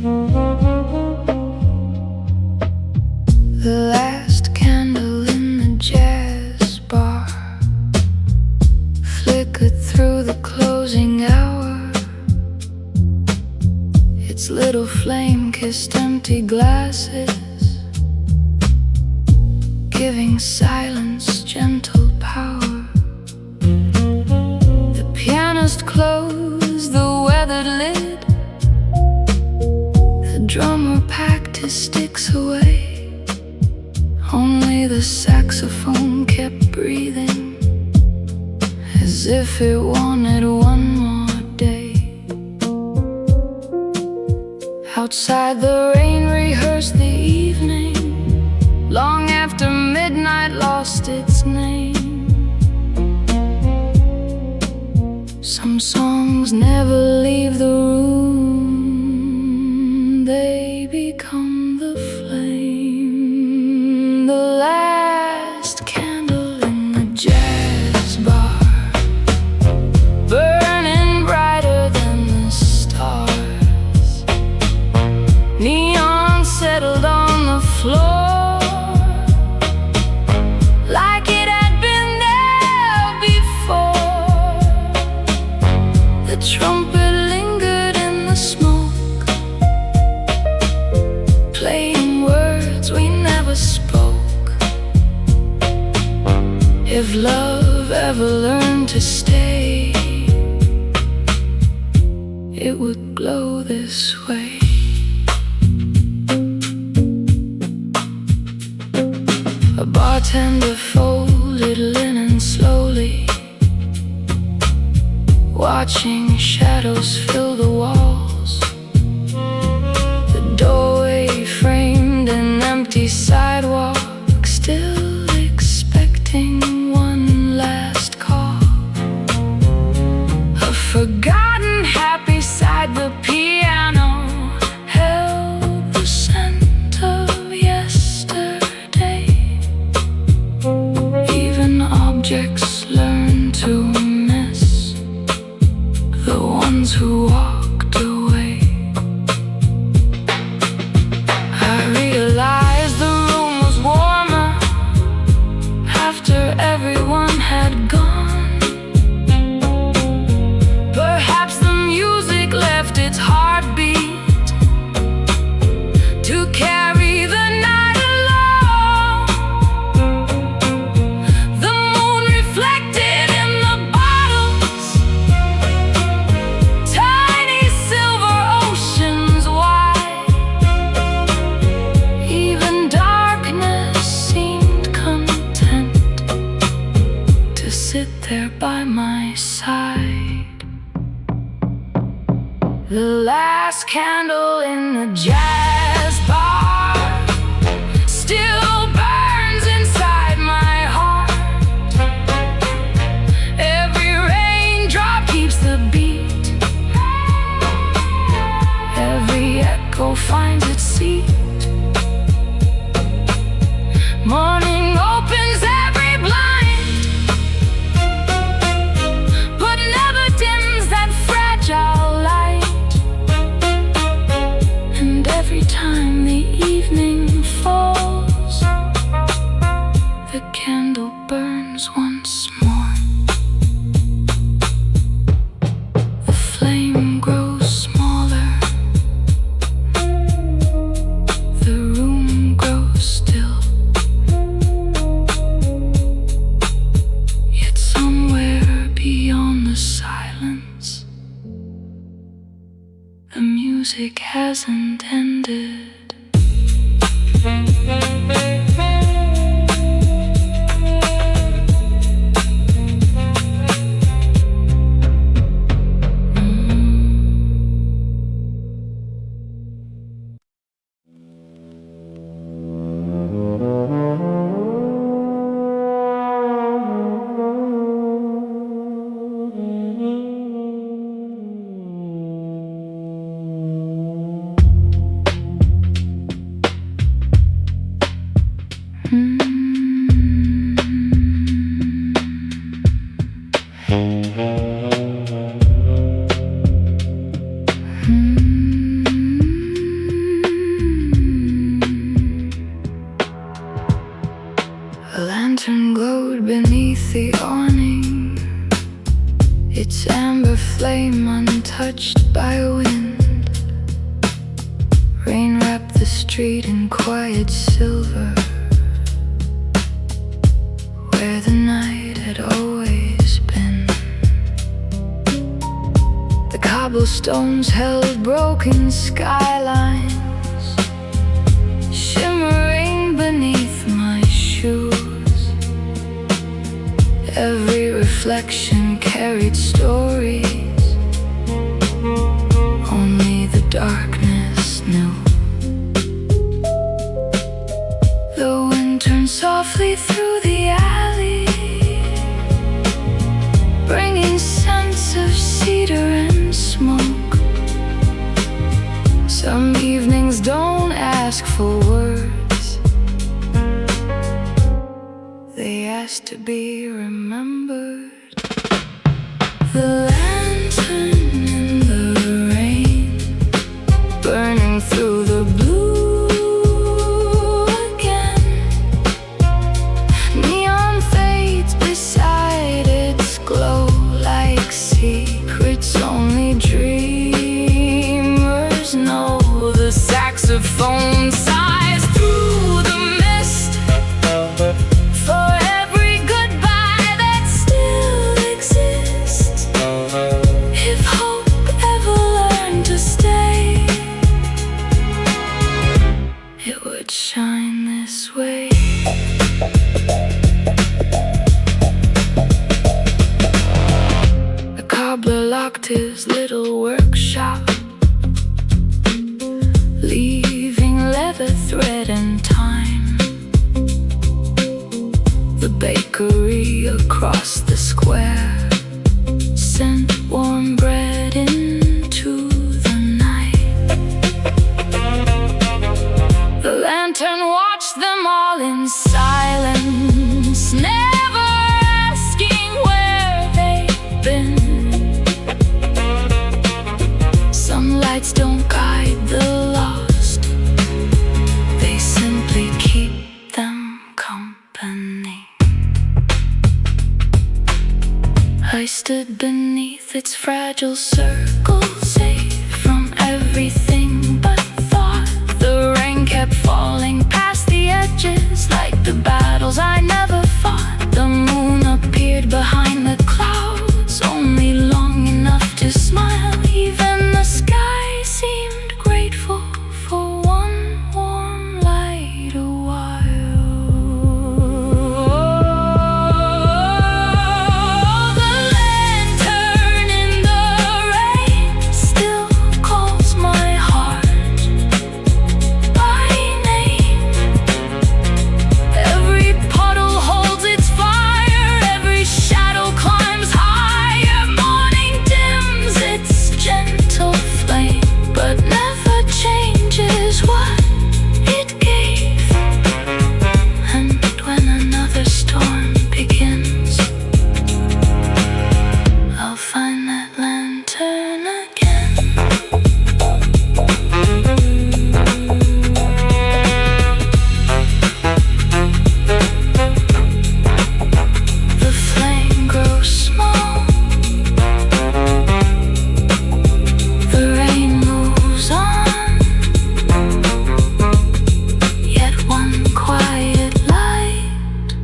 The last candle in the jazz bar flickered through the closing hour. Its little flame kissed empty glasses, giving silence gentle power. The pianist closed the weathered lid. The drummer packed his sticks away. Only the saxophone kept breathing, as if it wanted one more day. Outside the rain rehearsed the evening, long after midnight lost its name. Some songs never leave the room, they become the flame. The last candle in the jazz bar, burning brighter than the stars. Neon settled on the floor, like it had been there before. The trumpet lingered in the smoke, playing words we never spoke. If love ever learned to stay, it would glow this way. A bartender folded linen slowly, watching shadows fill the walls. The doorway framed an empty sidewalk, still expecting one last call. A forgotten happy side, the piano held the scent of yesterday. Even objects learn to miss the ones who walked away. I realized the room was warmer after everyone had gone. Perhaps the music left its heartbeat to carry the night along. The moon reflected in the bottles, tiny silver oceans wide. Even darkness seemed content to sit there by my side. The last candle in the jazz bar still burns inside my heart. Every raindrop keeps the beat, every echo finds its seat. Morning opens every blind, but never dims that fragile light. And every time the evening falls, the candle burns once more. The flame grows smaller, the room grows still. Yet somewhere beyond the silence, the music hasn't ended. untouched by wind. Rain wrapped the street in quiet silver, where the night had always been. The cobblestones held broken skylines, shimmering beneath my shoes. Every reflection carried stories only the darkness knew. The wind turned softly through the alley, bringing scents of cedar and smoke. Some evenings don't ask for words, they ask to be remembered. The lantern in the rain, burning through the blue again. Neon fades beside its glow like secrets only dreamers know. The saxophone sighs through the mist for every goodbye that still exists. If hope ever learned to stay, it would shine this way. The cobbler locked his little workshop, leaving leather thread and time. The bakery across the square sent warm bread into the night. The lantern watched them all in silence, never asking where they'd been. Some lights don't guide the lost, they simply keep them company. I stood beneath its fragile circle, safe from everything but thought. The rain kept falling past the edges like the battles I never fought. The moon appeared behind the clouds, only long enough to smile. Even the sky seemed grateful for one warm light a while. The lantern in the rain still calls my heart by name. Every puddle holds its fire, every shadow climbs higher. Morning dims its gentle flame, but never changes what it gave. And when another storm begins, I'll find that lantern again. The flame grows small, the rain moves on, yet one quiet light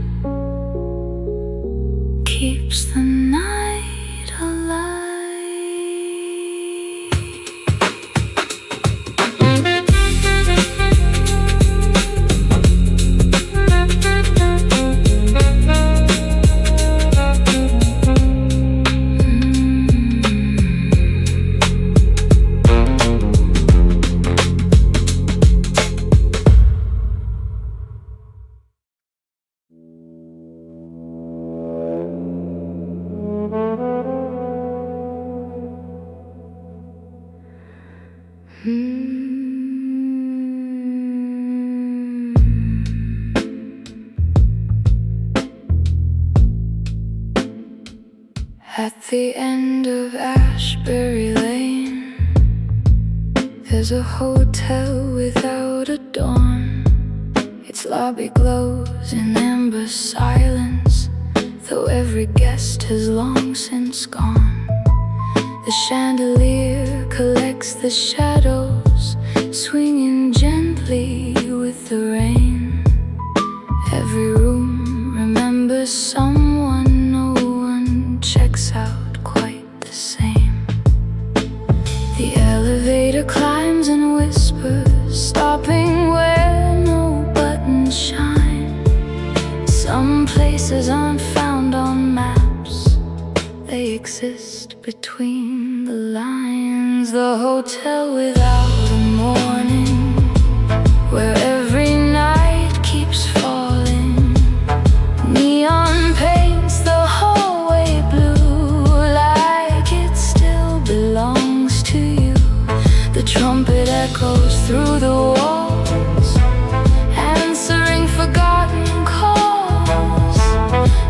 keeps the night alive. At the end of Ashbury Lane, there's a hotel without a dawn. Its lobby glows in amber silence, though every guest has long since gone. The chandelier collects the shadows, swinging gently with the rain. Every room remembers someone, no one checks out quite the same. The elevator climbs and whispers, stopping where no buttons shine. Some places aren't found on maps, they exist between the lines. The hotel without a morning, where every night keeps falling. Neon paints the hallway blue, like it still belongs to you. The trumpet echoes through the walls, answering forgotten calls.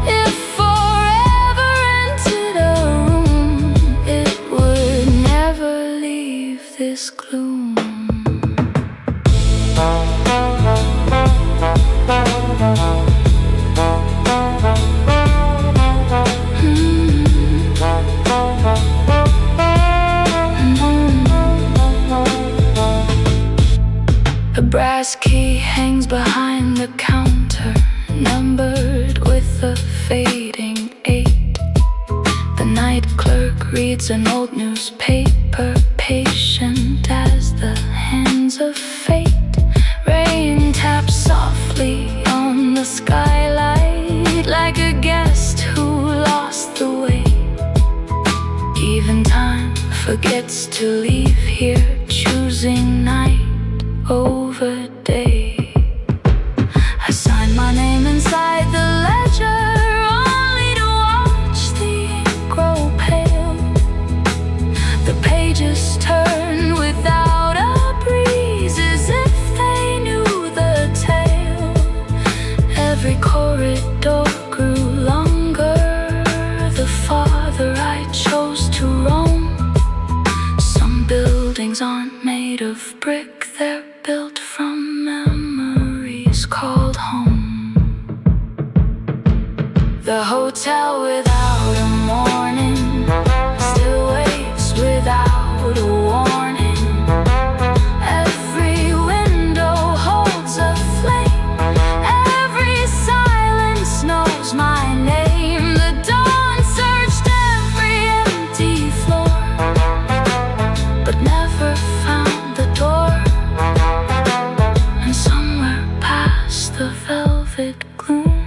If forever entered a room, it would never leave this gloom. A brass key hangs behind the counter, numbered with a fading 8. The night clerk reads an old newspaper, patient as the hands of fate. Rain taps softly on the skylight, like a guest who lost the way. Even time forgets to leave here, choosing night over day. I sign my name inside the ledger, only to watch the ink grow pale. The pages turn without a breeze, as if they knew the tale. Every corridor grew longer, the farther I chose to roam. Some buildings aren't made of brick, they're built from memories called home. The hotel without a morning still waits without a warning. Every window holds a flame, every silence knows my name. The dawn searched every empty floor, but never found the door. And somewhere past the velvet gloom,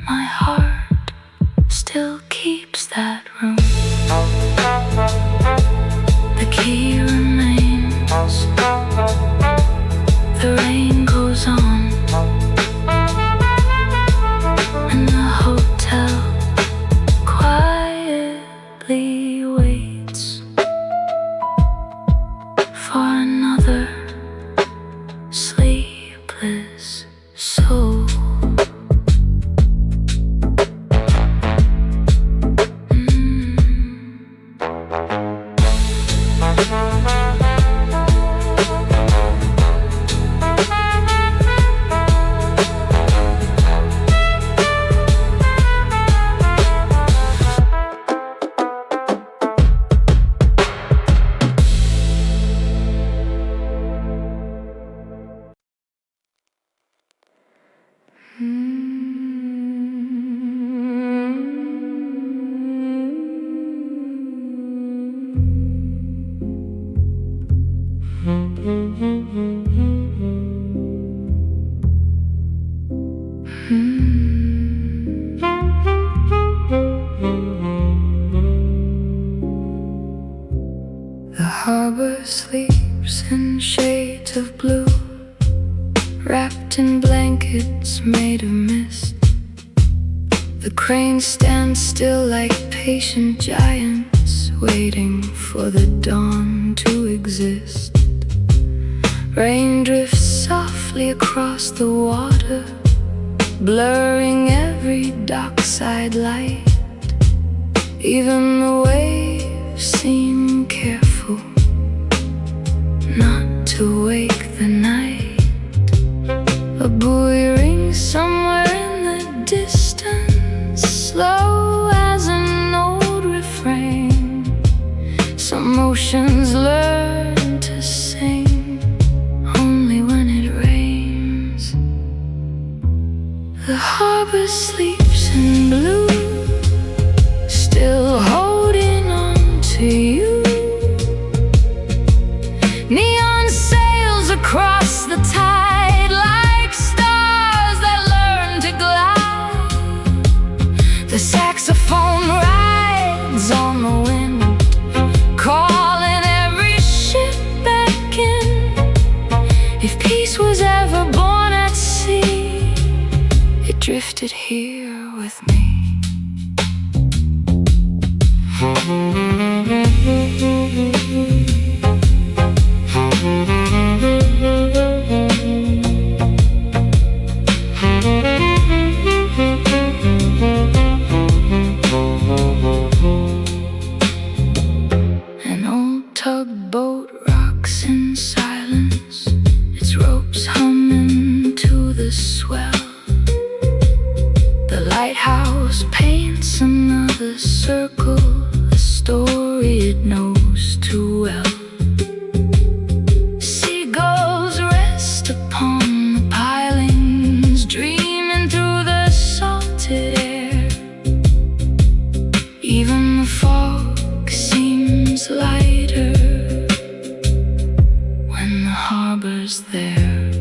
my heart still keeps that room. The key remains, the rain goes on, and the hotel quietly waits for another sleepless soul. The harbor sleeps in shades of blue, wrapped in blankets made of mist. The cranes stand still like patient giants, waiting for the dawn to exist. Rain drifts softly across the water, blurring every dockside light. Even the waves seem careful not to wake the night. A buoy rings somewhere in the distance, slow as an old refrain. Emotions learn to sing only when it rains. The harbor sleeps in blue, still holding on to you. Neon sails across the tide like stars that learn to glide. The saxophone rides on the wind, calling every ship back in. If peace was ever born at sea, it drifted here with me. An old tugboat rocks in silence, its ropes humming to the swell. The lighthouse paints another circle, a story it knows too well. Seagulls rest upon the pilings, dreaming through the salted air. Even the fog seems lighter when the harbor's there.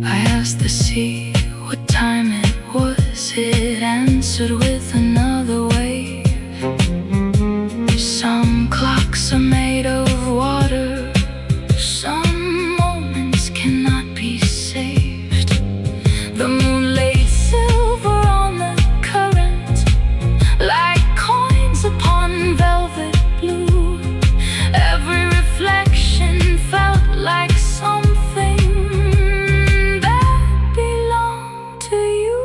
I asked the sea what time it was, it answered with another wave. Some clocks are made of water, some moments cannot be saved. The moon laid silver on the current, like coins upon velvet blue. Every reflection felt like something that belonged to you.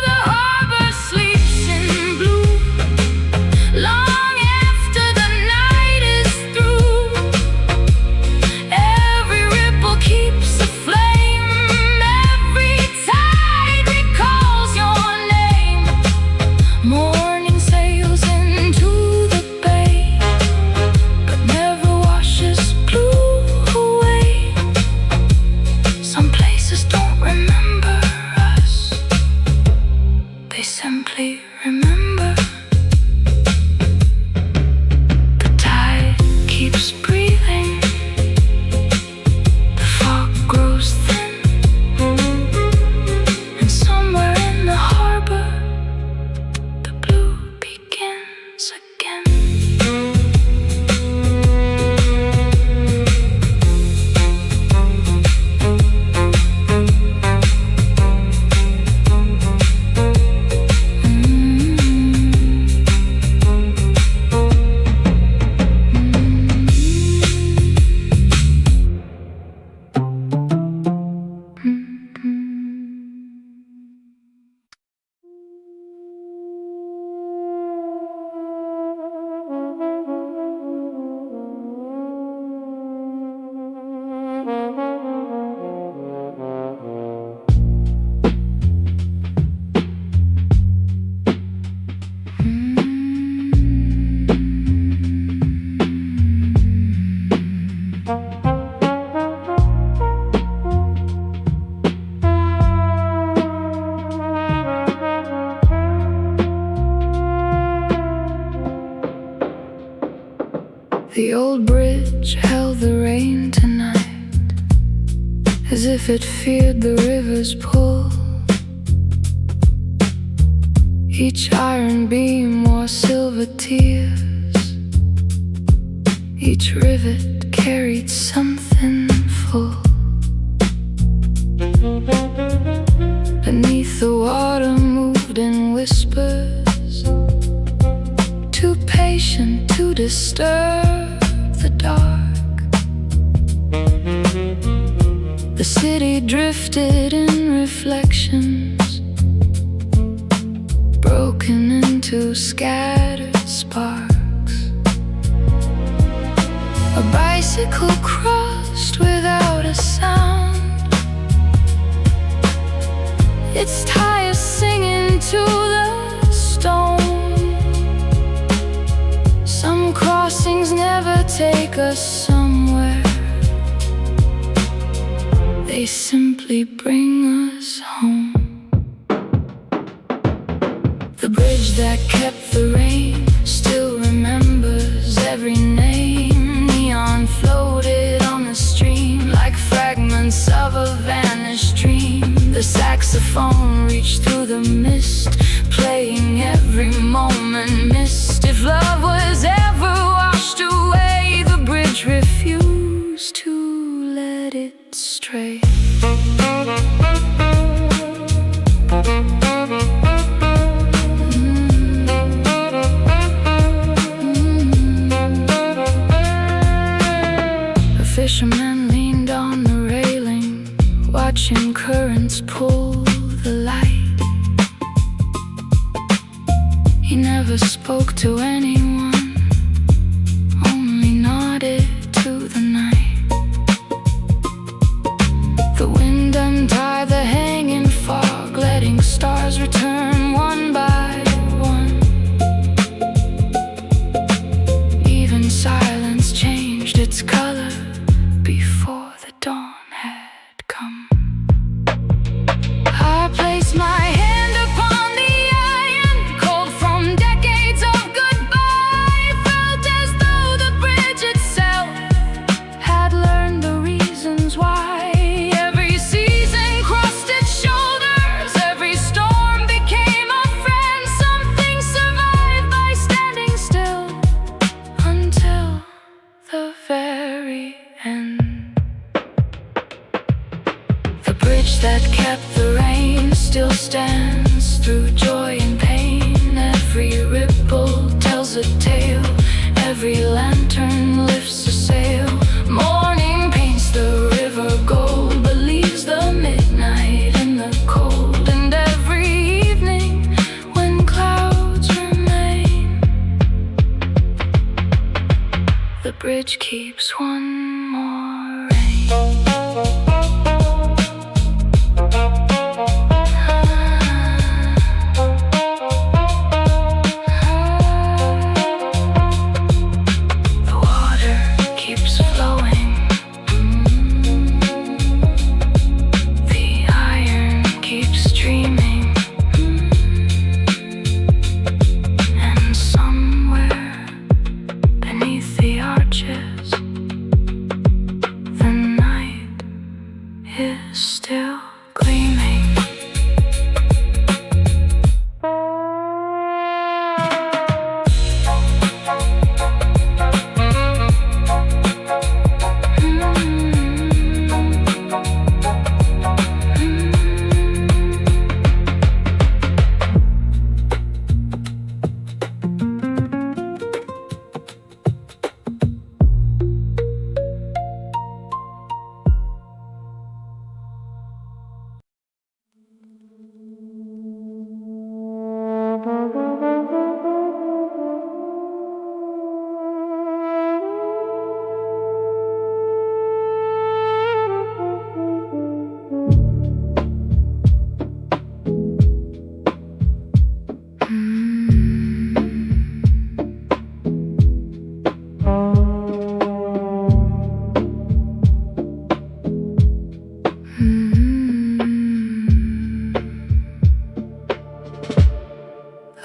The harbor sleeps in blue long after the night is through. Every ripple keeps a flame, every tide recalls your name. Morning sails into the bay, but never washes blue away. Some places don't remember us, they simply remember. The tide keeps breathing, the fog grows thin, and somewhere in the harbor the blue begins again. The old bridge held the rain tonight, as if it feared the river's pull. Each iron beam wore silver tears, each rivet carried something full. Beneath the water moved in whispers, too patient to disturb the dark. The city drifted in reflections, broken into scattered sparks. A bicycle crossed without a sound, its tires singing to the stone. take us somewhere. They simply bring us home. The bridge that kept the rain still remembers every name. Neon floated on the stream like fragments of a vanished dream. The saxophone reached through the mist, playing every moment missed. If love was ever washed away, the bridge refused to let it stray. A fisherman leaned on the railing, watching currents pull the light. He never spoke to anyone, only nodded to the night. The wind untied the hanging fog, letting stars return one by one. Even silence changed its color before the dawn had come. I placed my hand upon the iron, cold from decades of goodbye. Felt as though the bridge itself had learned the reasons why. Every season crossed its shoulders, every storm became a friend. Something survived by standing still until the very end. The bridge that kept the rain still stands through joy and pain. Every ripple tells a tale, every lantern lifts a sail. Morning paints the river gold, but leaves the midnight in the cold. And every evening when clouds remain, the bridge keeps one more rain. Still gleaming.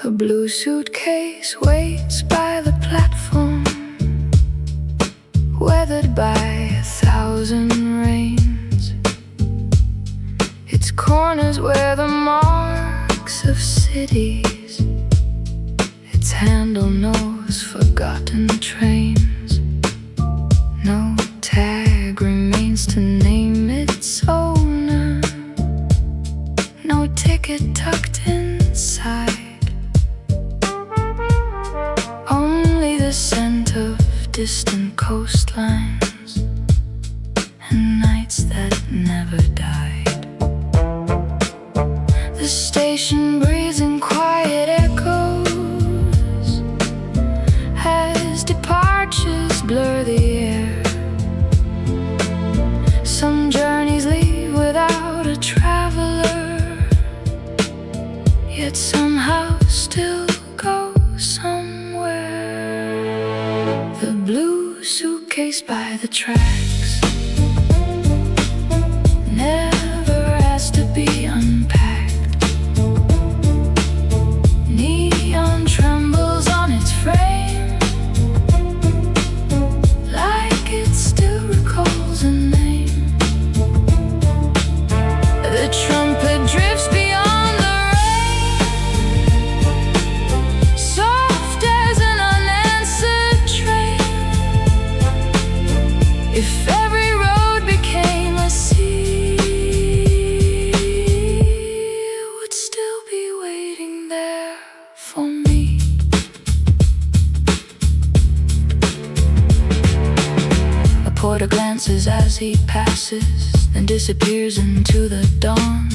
A blue suitcase waits by the platform, weathered by 1,000 rains. Its corners wear the marks of cities, its handle knows forgotten trains. No tag remains to name its owner, no ticket tucked inside. Only the scent of distant coastlines and nights that never died. The station breathes in quiet echoes as departures blur the air. Some journeys leave without a traveler, yet somehow still go somewhere. The blue blue suitcase by the tracks, never asked to be unpacked. Neon trembles on its frame, like it still recalls a name. The trumpet drifts beyond the rain, soft as an unanswered train. If every road became a sea, it would still be waiting there for me. A porter glances as he passes, then disappears into the dawn.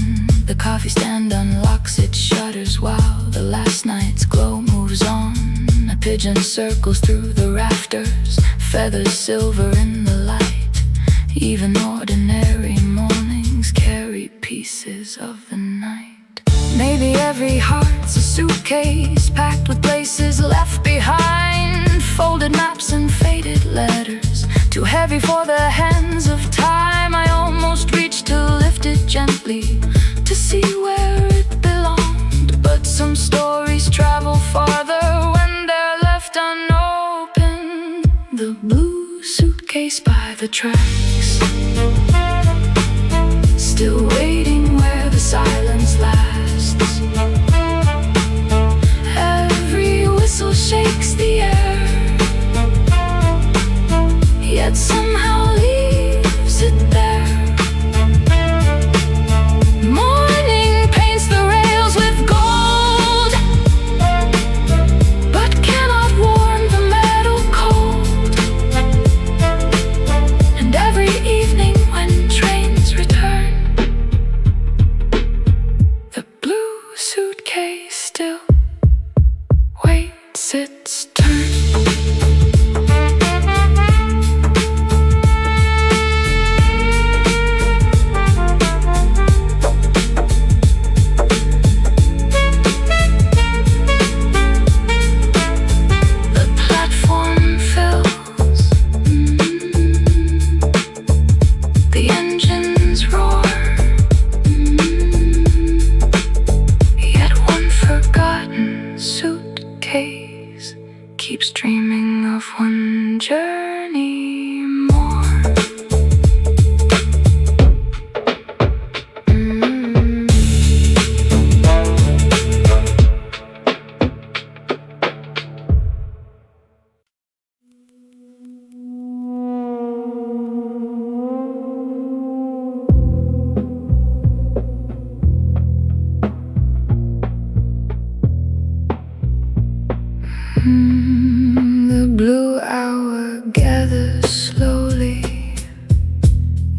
The coffee stand unlocks its shutters while the last night's glow moves on. A pigeon circles through the rafters, feathers silver in the light. Even ordinary mornings carry pieces of the night. Maybe every heart's a suitcase packed with places left behind, folded maps and faded letters, too heavy for the hands of time. I almost reached to lift it gently to see where it belonged, but some stories travel farther when they're left unopened. The blue suitcase by the tracks, still waiting where the silence lasts. Every whistle shakes the air, yet somehow leaves it there. Morning paints the rails with gold, but cannot warm the metal cold. And every evening when trains return, the blue suitcase still waits its turn. Suitcase keeps dreaming of one journey more. The blue hour gathers slowly,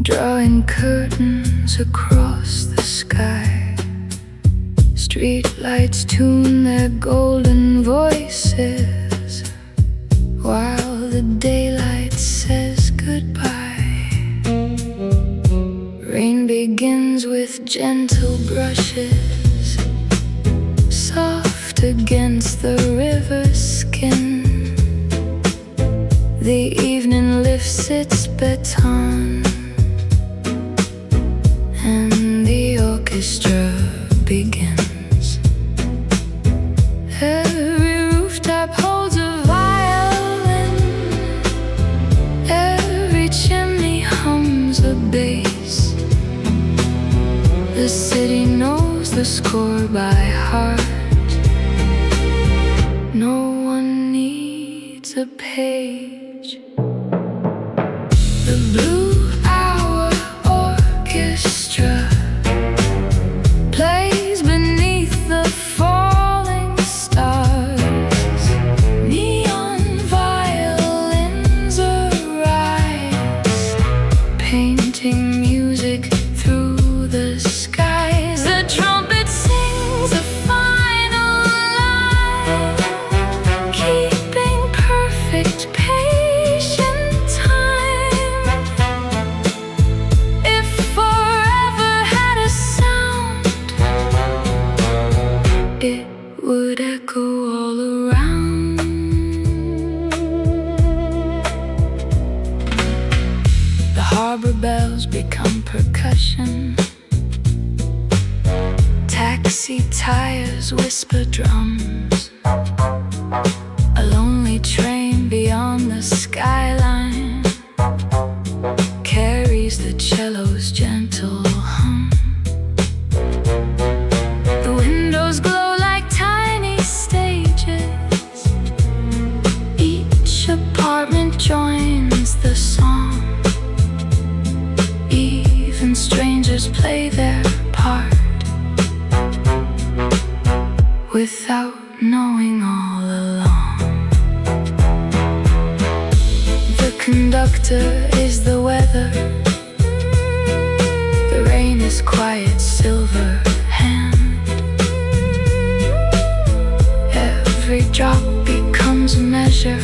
drawing curtains across the sky. Street lights tune their golden voices while the daylight says goodbye. Rain begins with gentle brushes, soft against the river's skin. The evening lifts its baton, and the orchestra begins. Every rooftop holds a violin, every chimney hums a bass. The city knows the score by heart. No one needs a page. The blue hour orchestra plays beneath the falling stars. Neon violins arise, painting music through the skies. The trumpet sings a final line, keeping perfect patient time. become percussion. Taxi tires whisper drums. A lonely train beyond the skyline carries the cello's gentle hum. The windows glow like tiny stages. Each apartment joins the song. Even strangers play their part without knowing all along. The conductor is the weather. The rain is quiet silver hand. Every drop becomes a measure.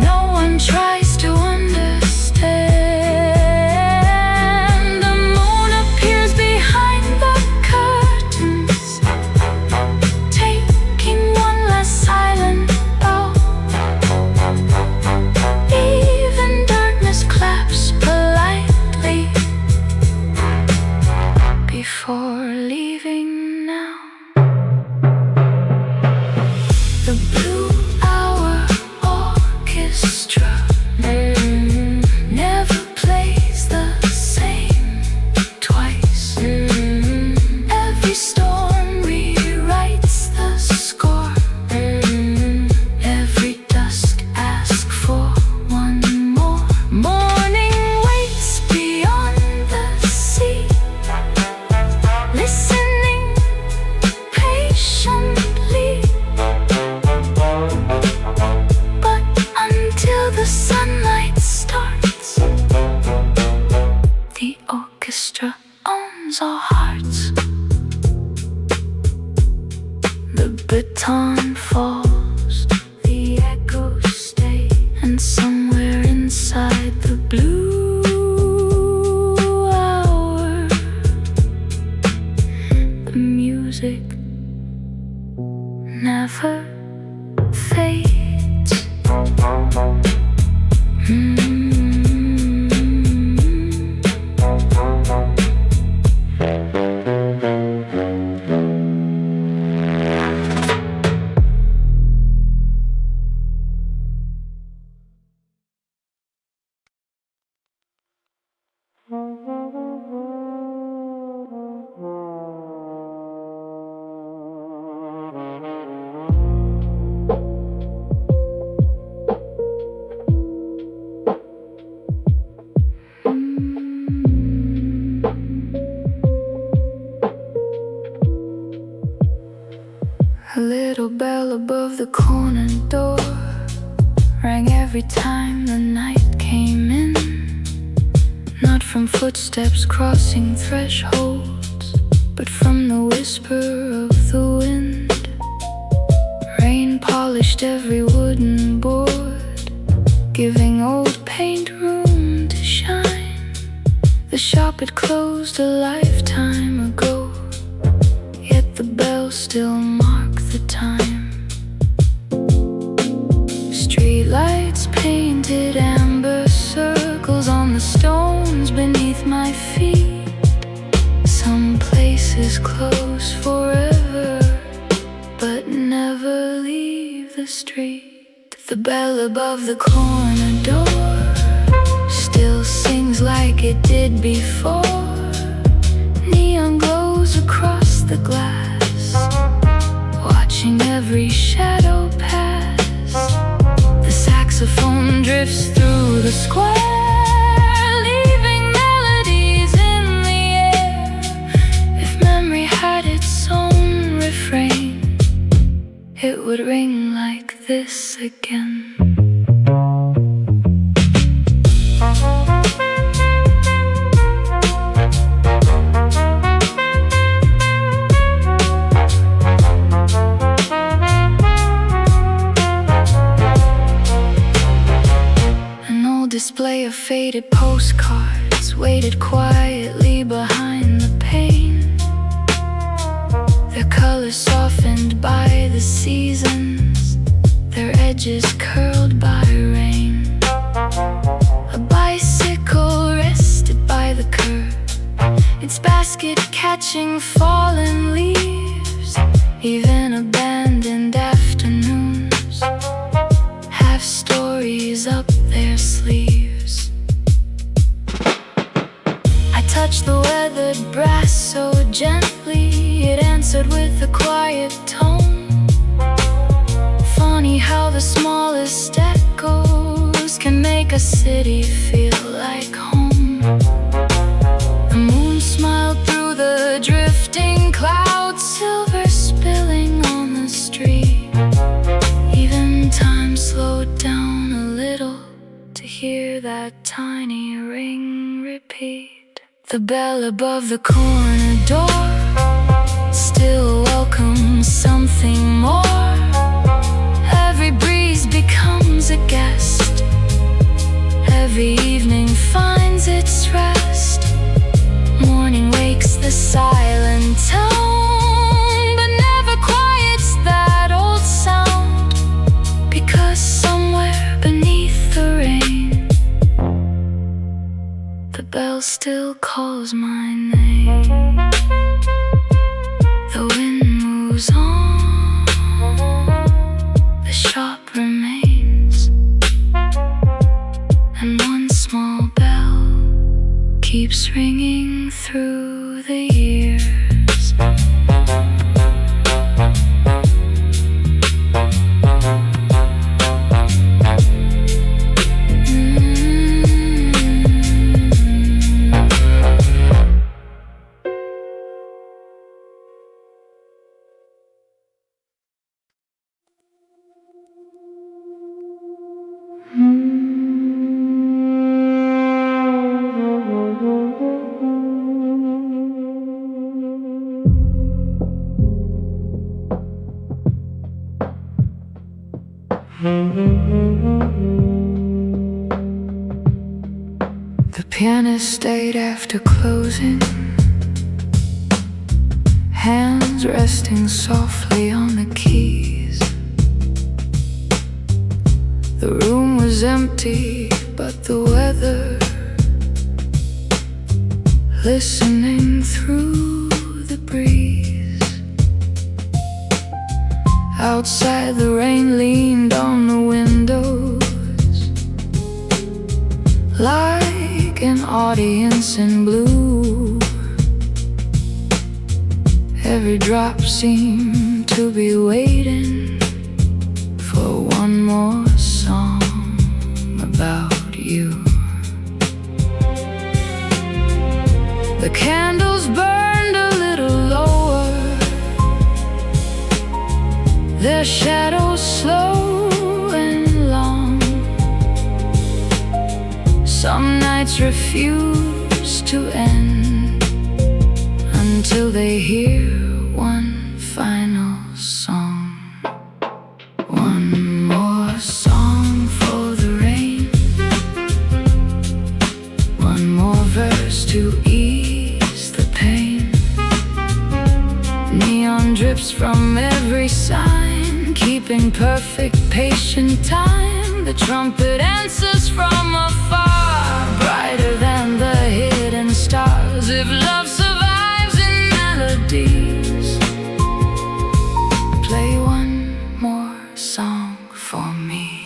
No one tries to understand. The moon appears behind the curtains, taking one last silent bow. Even darkness claps politely before leaving now. The Blue Hour Orchestra never plays the same twice. Every storm rewrites the score. Every dusk asks for one more. Morning waits beyond the sea, listening patiently. But until the sunlight starts, the orchestra owns our hearts. The baton falls, the echoes stay, and somewhere inside the blue hour, the music never fades. A little bell above the corner door rang every time the night came in. Not from footsteps crossing thresholds, but from the whisper of the wind. Rain polished every wooden board, giving old paint room to shine. The shop had closed a lifetime ago, yet the bells still mark the time. Streetlights painted amber circles on the stones beneath my feet. Some places close forever, but never leave the street. The bell above the corner door still sings like it did before. Neon glows across the glass, watching every shadow pass. The saxophone drifts through the square, leaving melodies in the air. If memory had its own refrain, it would ring like this again. Display of faded postcards waited quietly behind the pane, their colors softened by the seasons, their edges curled by rain. A bicycle watching fallen leaves. Even abandoned afternoons have stories up their sleeves. I touched the weathered brass so gently, it answered with a quiet tone. Funny how the smallest echoes can make a city feel like home. The moon smiled through the drifting clouds, silver spilling on the street. Even time slowed down a little to hear that tiny ring repeat. The bell above the corner door still welcomes something more. Every breeze becomes a guest. Every evening finds its rest. Morning wakes the silent town, but never quiets that old sound. Because somewhere beneath the rain, the bell still calls my name. The wind moves on, the shop remains, and one small bell keeps ringing through the years. The piano stayed after closing, hands resting softly on the keys. The room was empty, but the weather, listening through the breeze. Outside the rain leaned on the windows like an audience in blue. Every drop seemed to be waiting for one more song about you. The candles burned a little lower, their shadows slow and long. Some nights refuse to end until they hear one final song. One more song for the rain, one more verse to ease the pain. Neon drips from every sign, keeping perfect patient time. The trumpet answers from afar, brighter than the hidden stars. If love survives in melodies, play one more song for me.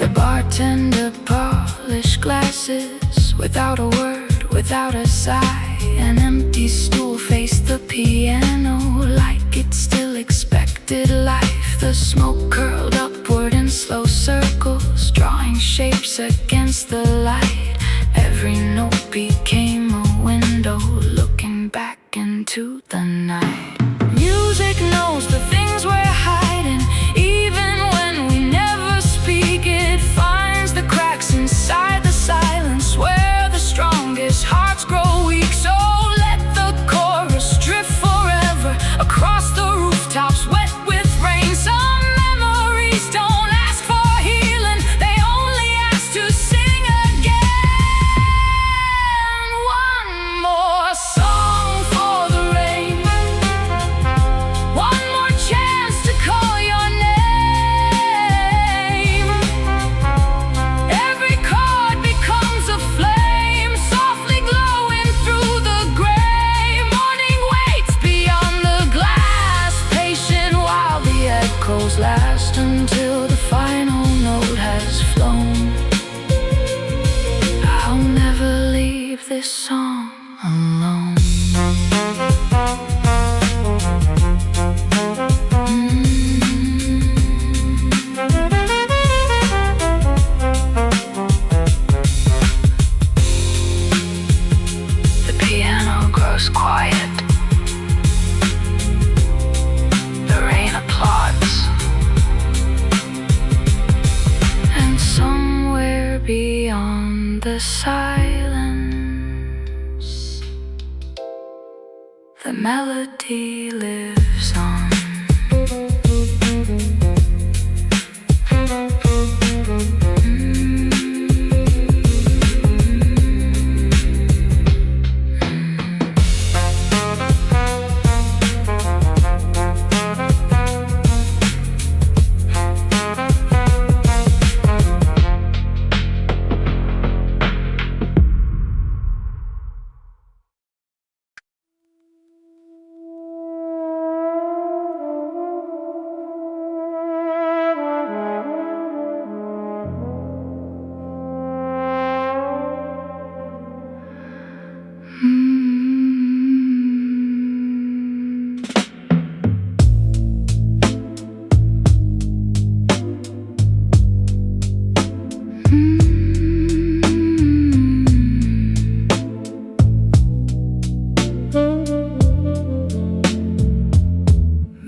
The bartender polished glasses without a word, without a sigh. An empty stool faced the piano like it still expected life. The smoke curled upward in slow circles, drawing shapes against the light. Every note became a window looking back into the night. Music knows the things we're hiding, even when we never speak. It finds the cracks inside the silence where the strongest hearts grow weak. So let the chorus drift forever across the rooftops, wet with rain. Some memories don't ask for healing, they only ask to sing again. One more song for the rain, one more chance the melody lives on.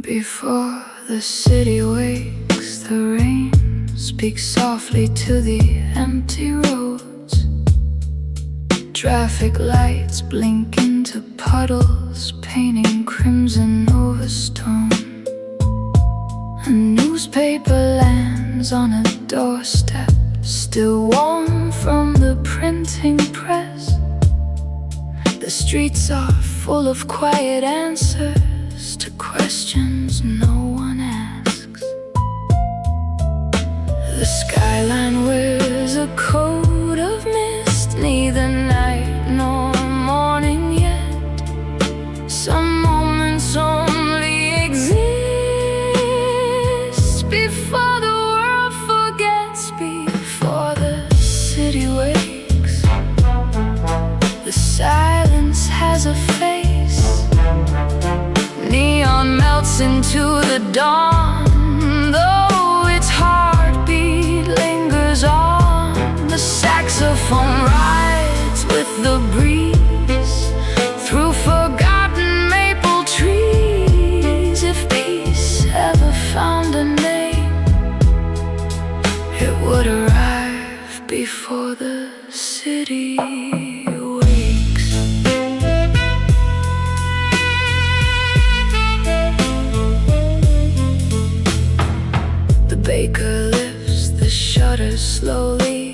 Before the city wakes, the rain speaks softly to the empty roads. Traffic lights blink into puddles, painting crimson over stone. A newspaper lands on a doorstep, still warm from the printing press. The streets are full of quiet answers to questions no one asks. The skyline wears a coat of mist, neither night nor morning yet. Some moments only exist before the world forgets, before the city wakes. The silence has a face, neon melts into the dawn, though its heartbeat lingers on. The saxophone rides with the breeze through forgotten maple trees. If peace ever found a name, it would arrive before the city wakes. The baker lifts the shutters slowly.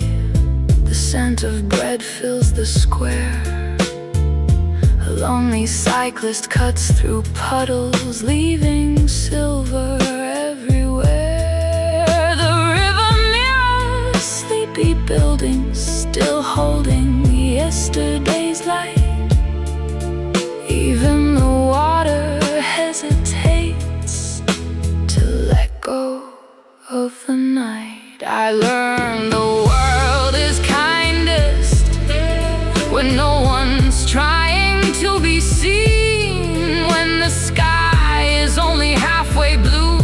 The scent of bread fills the square. A lonely cyclist cuts through puddles, leaving silver everywhere. The river mirrors sleepy buildings, still holding yesterday's light. Even the water hesitates to let go of the night. I learned the world is kindest when no one's trying to be seen, when the sky is only halfway blue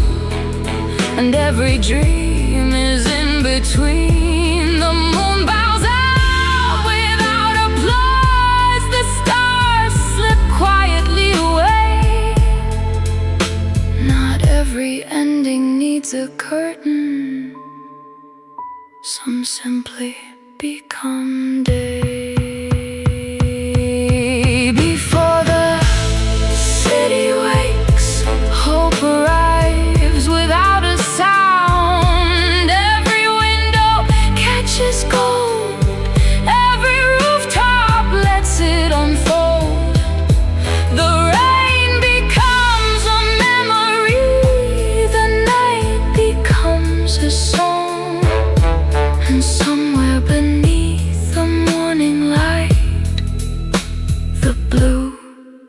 and every dream is in between. The moon bows out without applause, the stars slip quietly away. Not every ending needs a curtain, some simply become day. Before the city wakes, hope arrives without a sound. Every window catches gold, every rooftop lets it unfold. The rain becomes a memory, the night becomes a song. And somewhere beneath the morning light, the blue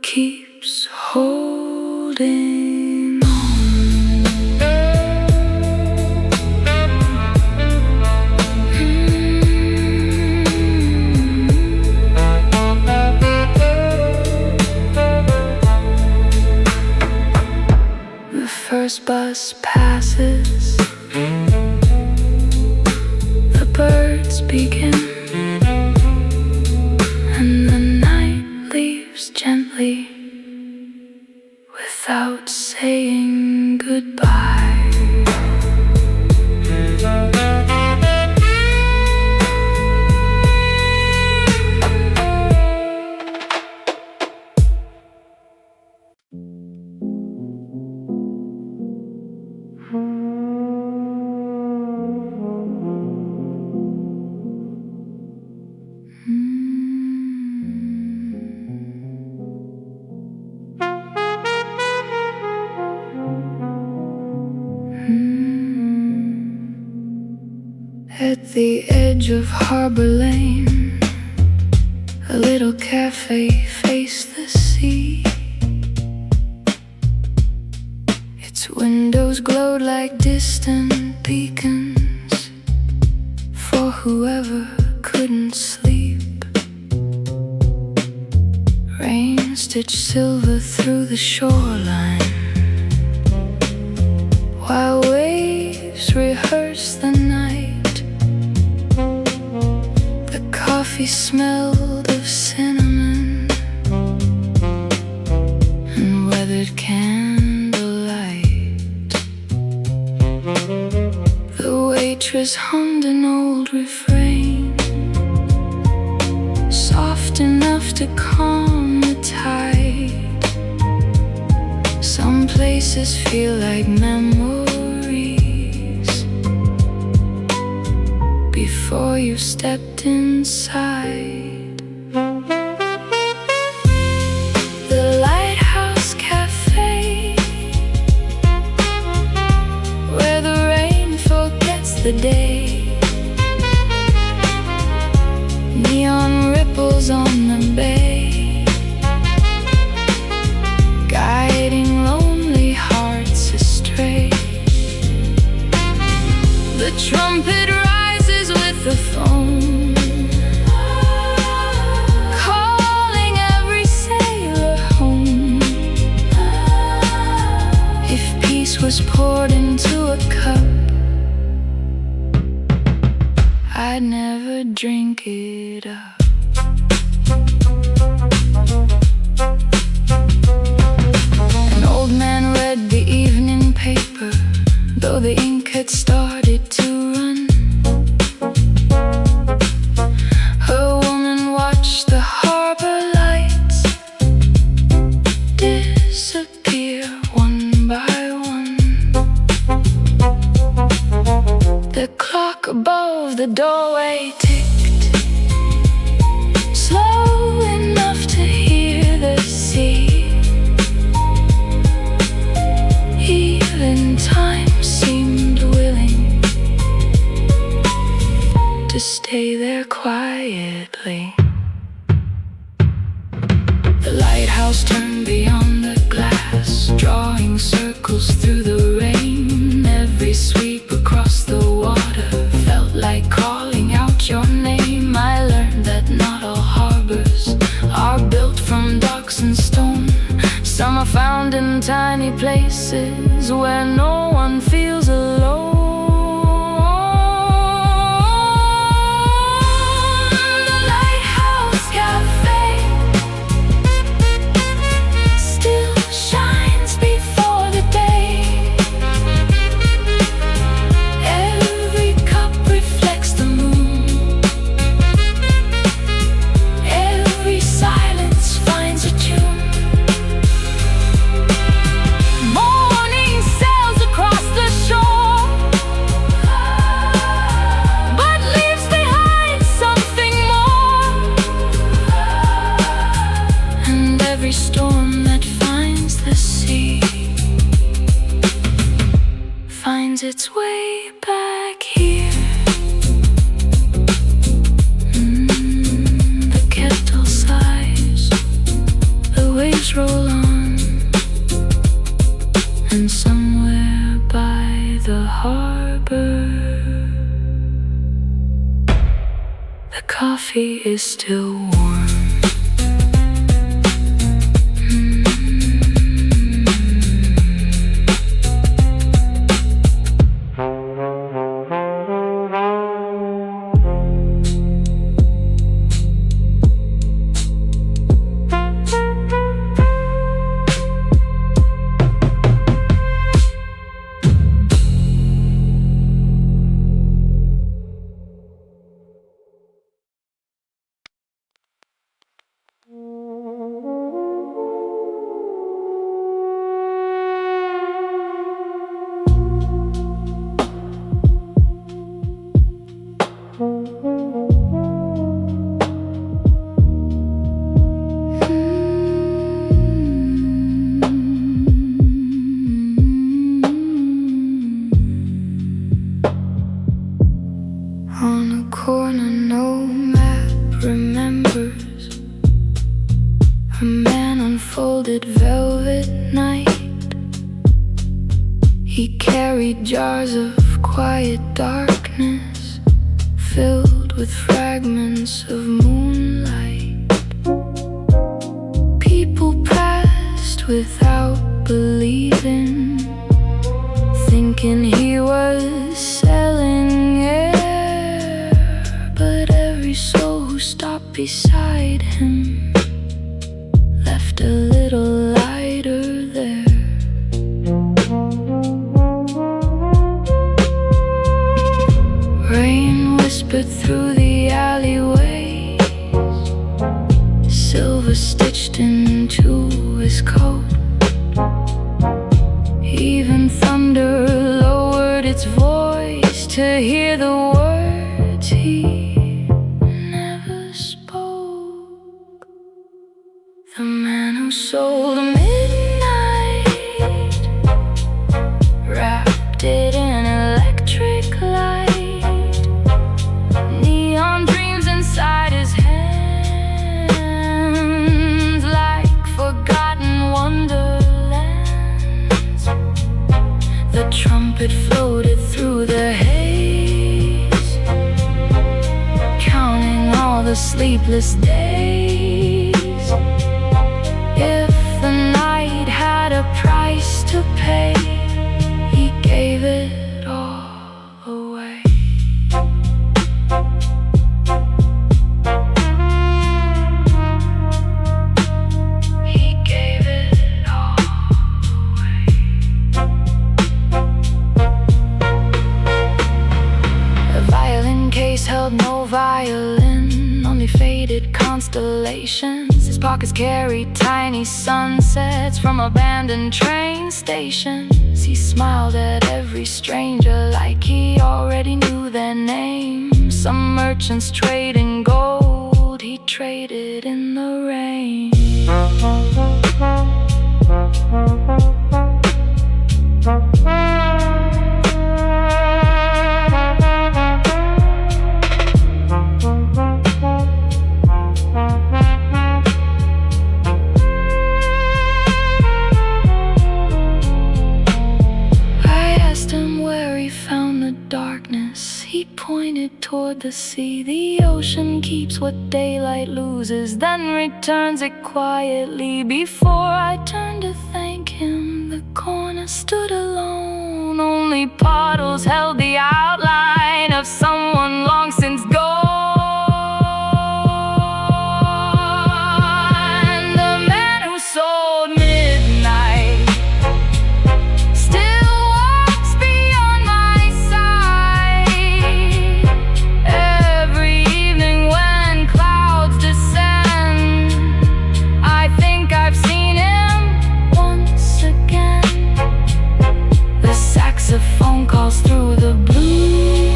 keeps holding on. The first bus passes, the birds begin, and the night leaves gently without saying goodbye. the edge of Harbor Lane, a little cafe faced the sea. Its windows glowed like distant beacons for whoever couldn't sleep. Rain stitched silver through the shoreline, while waves rehearsed the night. The coffee smelled of cinnamon and weathered candlelight. The waitress hummed an old refrain, soft enough to calm the tide. Some places feel like memories before you stepped inside. The Lighthouse Cafe, where the rain forgets the day. Neon ripples on the bay, guiding lonely hearts astray. The trumpet rises with the foam, calling every sailor home. If peace was poured into a cup, I'd never drink it up. An old man read the evening paper, though the ink had started to run. A woman watched the harbor lights disappear one by one. The clock above the doorway ticked, slow enough to hear the sea. Even time seemed willing to stay there quietly. The lighthouse turned beyond the glass, drawing circles through the rain. Every sweep across the water felt like calling out your name. I learned that not all harbors are built from docks and stone. Some are found in tiny places where no one feels alone. The Lighthouse Cafe still shines before the day. Every cup reflects the moon, every silence finds a tune. Morning sails across the shore, but leaves behind something more. And every storm that finds the sea finds its way back here. The kettle sighs, the waves roll on, and somewhere by the harbor, the coffee is still warm. He carried jars of quiet darkness filled with fragments of moonlight. People passed without believing, thinking he was selling air. But every soul who stopped beside him left a little lighter there. Rain whispered through the alleyways, silver stitched into his coat. Even thunder lowered its voice to hear the words he never spoke. The man who sold midnight wrapped it in electric light, neon dreams inside his hands, like forgotten wonderlands. The trumpet floated through the haze, counting all the sleepless days. If the night had a price to pay, he gave it all away. He gave it all away. The violin case held no violin, only faded constellations. His pockets carried tiny sunsets from abandoned train stations. He smiled at every stranger like he already knew their names. Some merchants trading gold, he traded in the rain. He pointed toward the sea. The ocean keeps what daylight loses, then returns it quietly. Before I turned to thank him, the corner stood alone. Only puddles held the outline of someone long since gone. The man who sold midnight still walks beyond my sight. Every evening when clouds descend, I think I've seen him once again. The saxophone calls through the blue,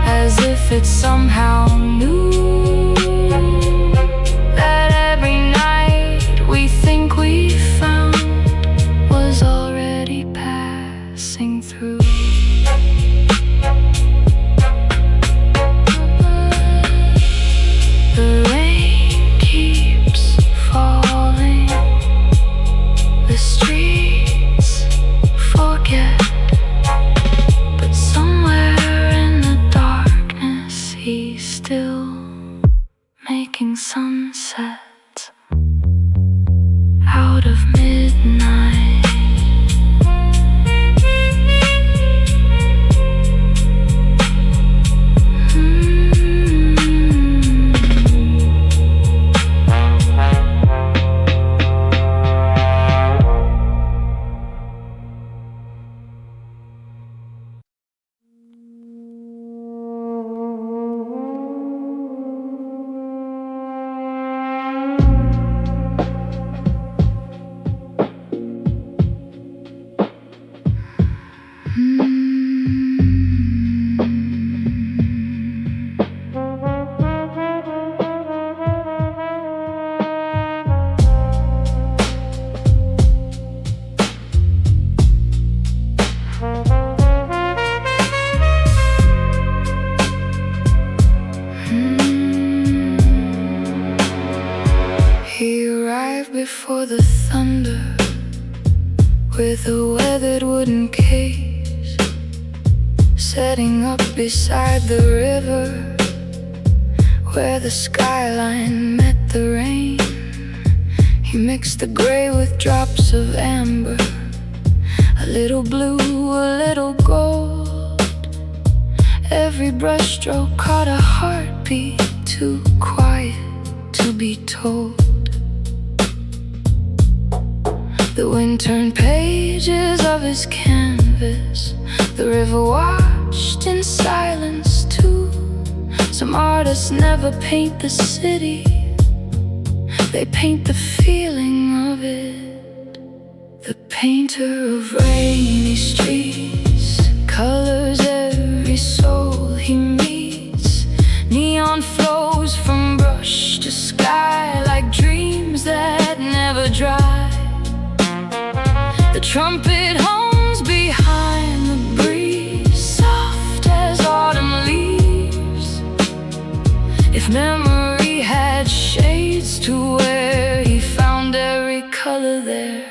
as if it somehow knew that every night we think we found was already passing through. The rain keeps falling, the streets forget, but somewhere in the darkness he's still making sunsets out of midnight. before the thunder with a weathered wooden case, setting up beside the river where the skyline met the rain. He mixed the gray with drops of amber, a little blue, a little gold. Every brushstroke caught a heartbeat too quiet to be told. The wind turned pages of his canvas. The river watched in silence too. Some artists never paint the city, they paint the feeling of it. The painter of rainy streets colors every soul he meets. Neon flows from brush to sky like dreams that never dry. The trumpet hums behind the breeze, soft as autumn leaves. If memory had shades to wear, he found every color there.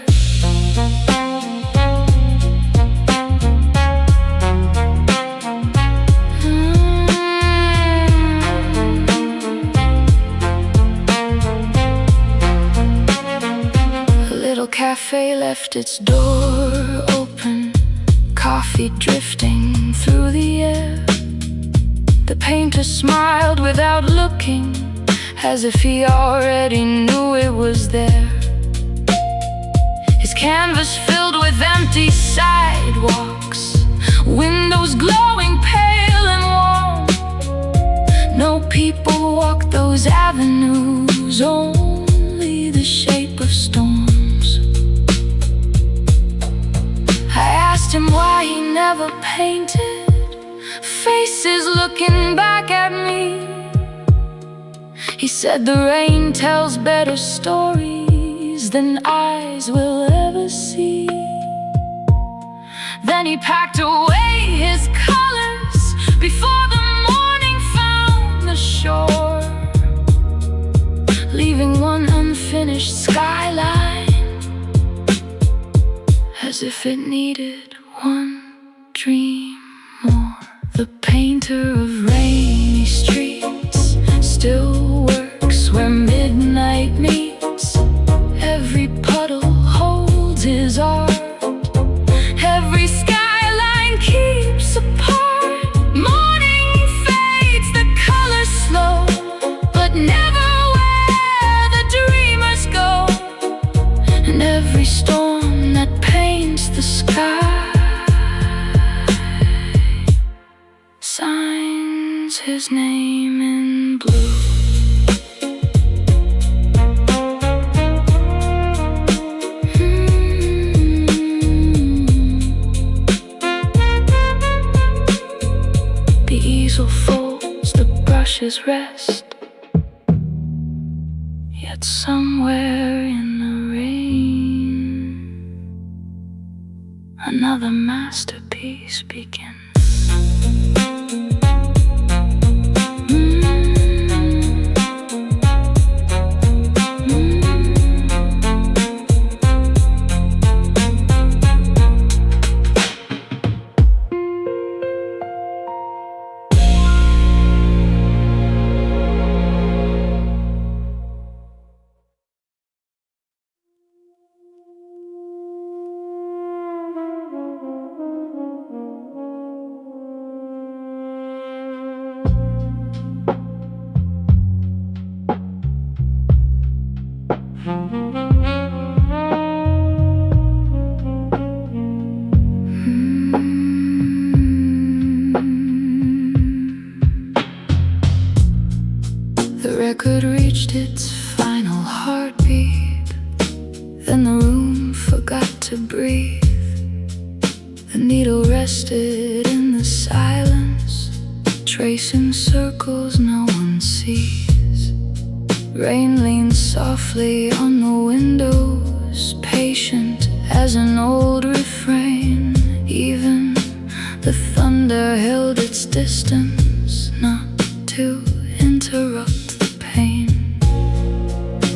Cafe left its door open, coffee drifting through the air. The painter smiled without looking, as if he already knew it was there. His canvas filled with empty sidewalks, windows glowing pale and warm. No people walk those avenues, only the shape of storms. I asked him why he never painted faces looking back at me. He said the rain tells better stories than eyes will ever see. Then he packed away his colors before the morning found the shore, leaving one unfinished skyline, as if it needed one dream more. The painter of rainy streets still works where midnight meets. Every puddle holds his art, every skyline keeps apart. Morning fades, the colors slow, but never where the dreamers go. And every storm that paints the sky signs his name in blue. The easel folds, the brushes rest, yet somewhere in the rain another masterpiece begins. The record reached its final heartbeat, then the room forgot to breathe. The needle rested in the silence, tracing circles no one sees. Rain leaned softly on the windows, patient as an old refrain. Even the thunder held its distance, not to interrupt the pain.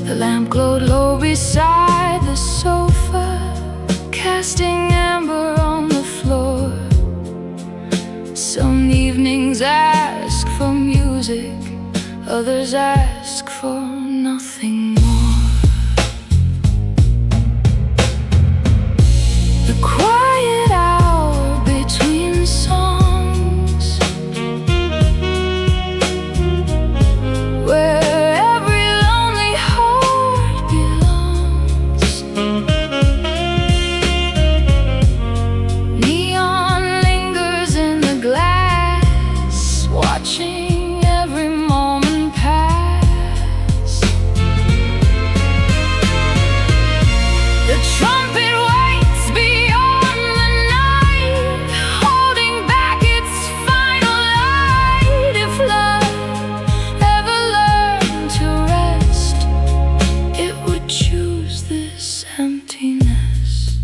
The lamp glowed low beside the sofa, casting Others ask for nothing more. The quiet hour between songs, where every lonely heart belongs. Neon lingers in the glass, watching every moment pass. The trumpet waits beyond the night, holding back its final light. If love ever learned to rest, it would choose this emptiness.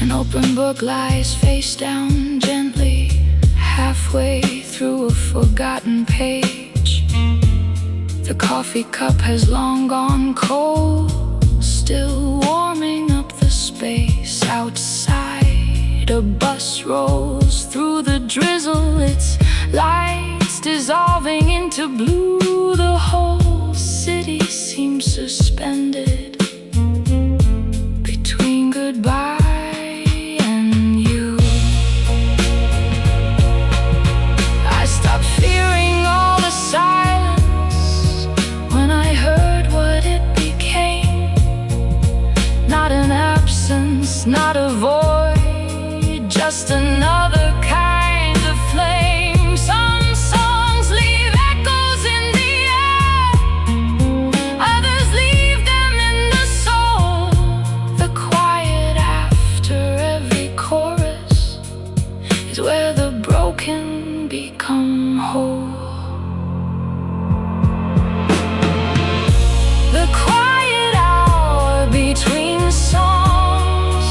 An open book lies face down gently, halfway through a forgotten page. The coffee cup has long gone cold, still warming up the space outside. A bus rolls through the drizzle, its lights dissolving into blue. The whole city seems suspended between goodbye and you. I stopped fearing all the silence when I heard what it became. Not an absence, not a void, just another kind of flame. Some songs leave echoes in the air, others leave them in the soul. The quiet after every chorus is where the broken become whole. The quiet hour between songs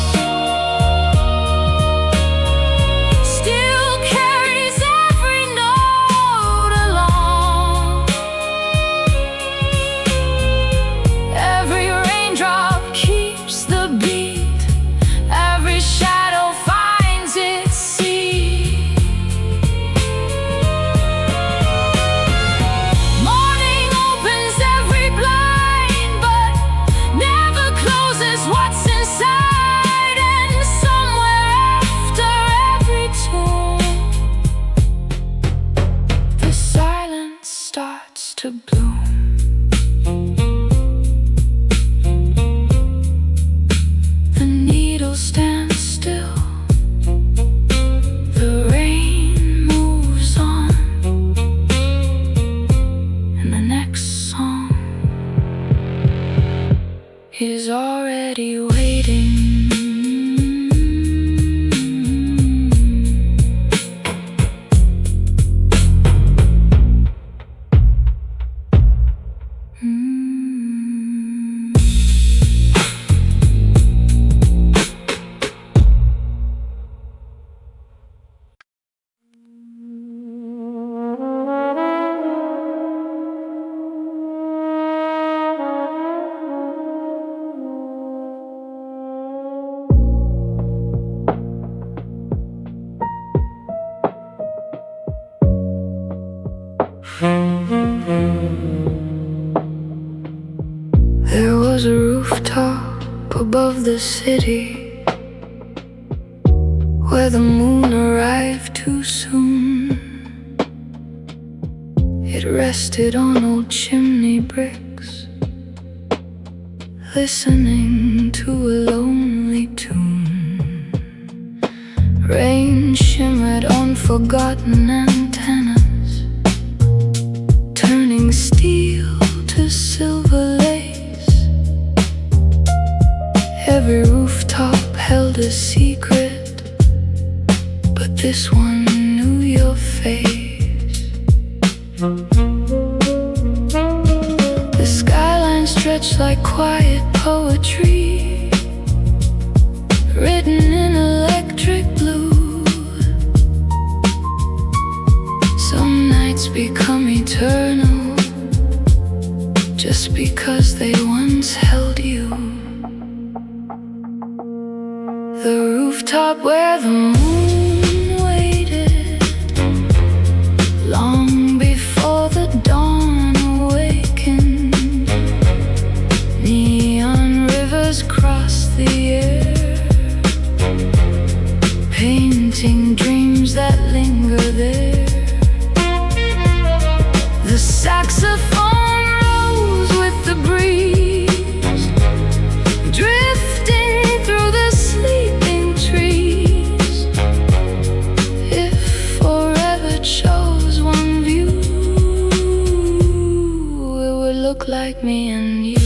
still carries every note along. Every raindrop keeps the beat, every shadow finds its seat. Morning opens every blind, but never closes what's inside. And somewhere after every tune, the silence starts to bloom. The needle stands still, the rain moves on, and the next song is already waiting. There was a rooftop above the city, where the moon arrived too soon. It rested on old chimney bricks, listening to a lonely tune. Rain shimmered on forgotten antennas, turning steel to silver lace. Every rooftop held a secret, but this one knew your face. The skyline stretched like quiet poetry, written in electric blue. Some nights become eternal, just because they once held you. The rooftop rooftop where the moon waited long before the dawn awakened. Neon rivers cross the air, painting dreams that linger there. The saxophone rose with the breeze, drifting through the sleeping trees. If forever chose one view, it would look like me and you.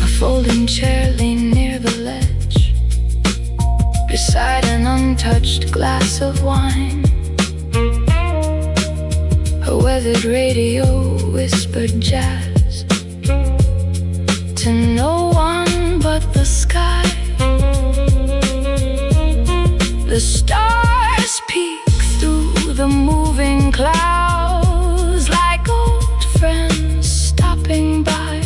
A folding chair leaned near the ledge, beside an untouched glass of wine. A weathered radio whispered jazz to no one but the sky. The stars peek through the moving clouds like old friends stopping by.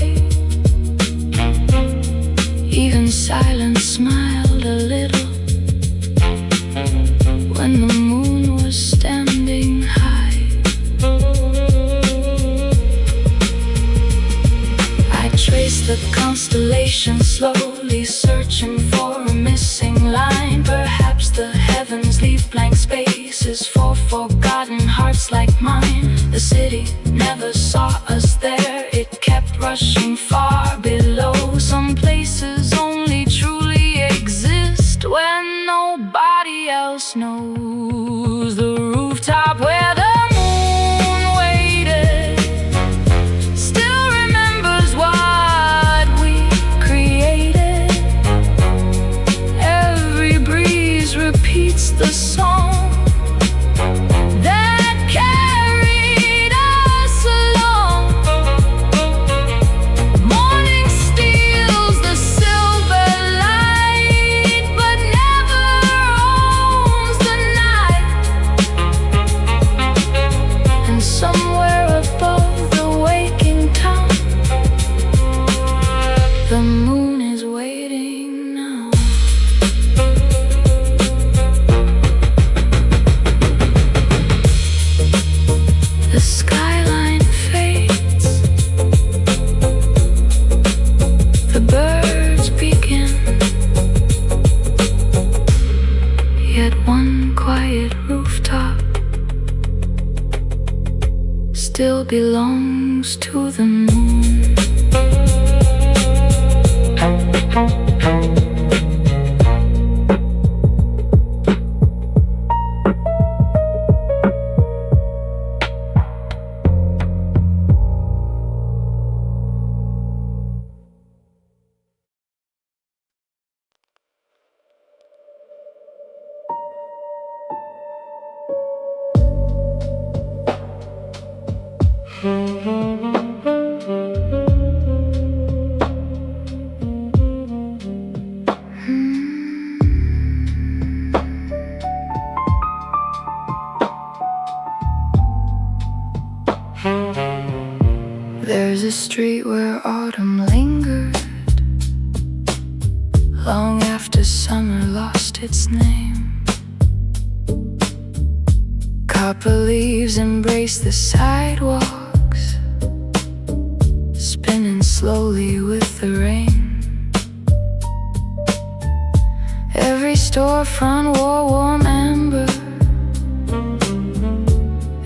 Even silence smiled a little when the moon was standing high. I traced the constellations slowly, searching for a missing line. Perhaps the heavens leave blank spaces for forgotten hearts like mine. The city never saw us there, it kept rushing far below. Some places only truly exist when nobody else knows. The rooftop where the moon waited still remembers what we created. Every breeze repeats the song that carried us along. Morning steals the silver light, but never owns the night. And somewhere above the waking town, the moon is waiting now. The skyline fades, the birds begin, yet one quiet rooftop still belongs to the moon. There's a street where autumn lingered long after summer lost its name. Copper leaves embrace the sidewalks, spinning slowly with the rain. Every storefront wore warm amber,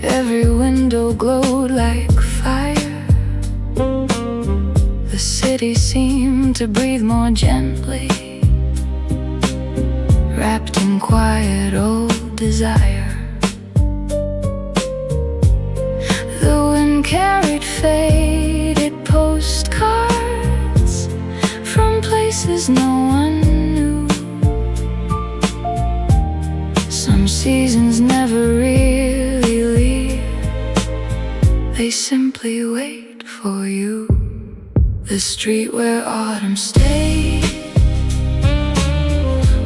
every window glowed like fire. The city seemed to breathe more gently, wrapped in quiet old desire. The wind carried faded postcards from places no one knew. Some seasons never really leave, they simply wait for you. The street where autumn stayed,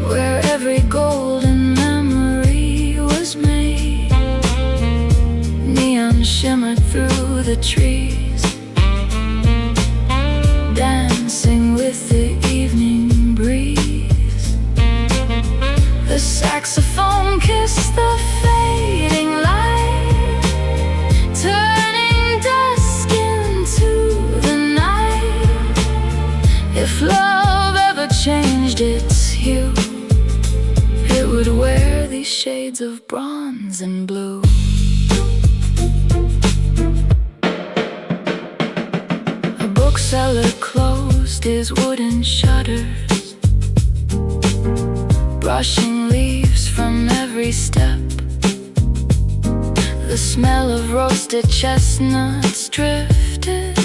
where every golden memory was made. Neon shimmered through the trees, dancing against the fading light, turning dusk into the night. If love ever changed its hue, it would wear these shades of bronze and blue. A bookseller closed his wooden shutters, brushing leaves from every step. The smell of roasted chestnuts drifted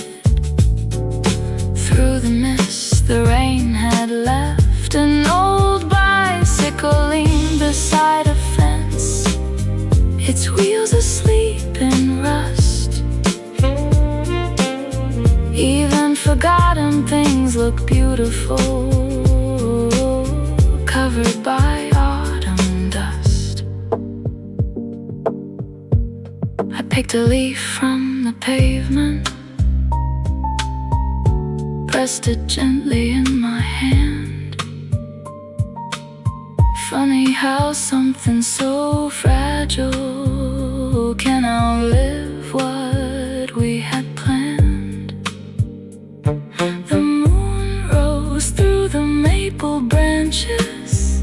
through the mist the rain had left. An old bicycle leaned beside a fence, its wheels asleep in rust. Even forgotten things look beautiful, covered by autumn dust. I picked a leaf from the pavement, pressed it gently in my hand. Funny how something so fragile can outlive what we had planned. The moon rose through the maple branches,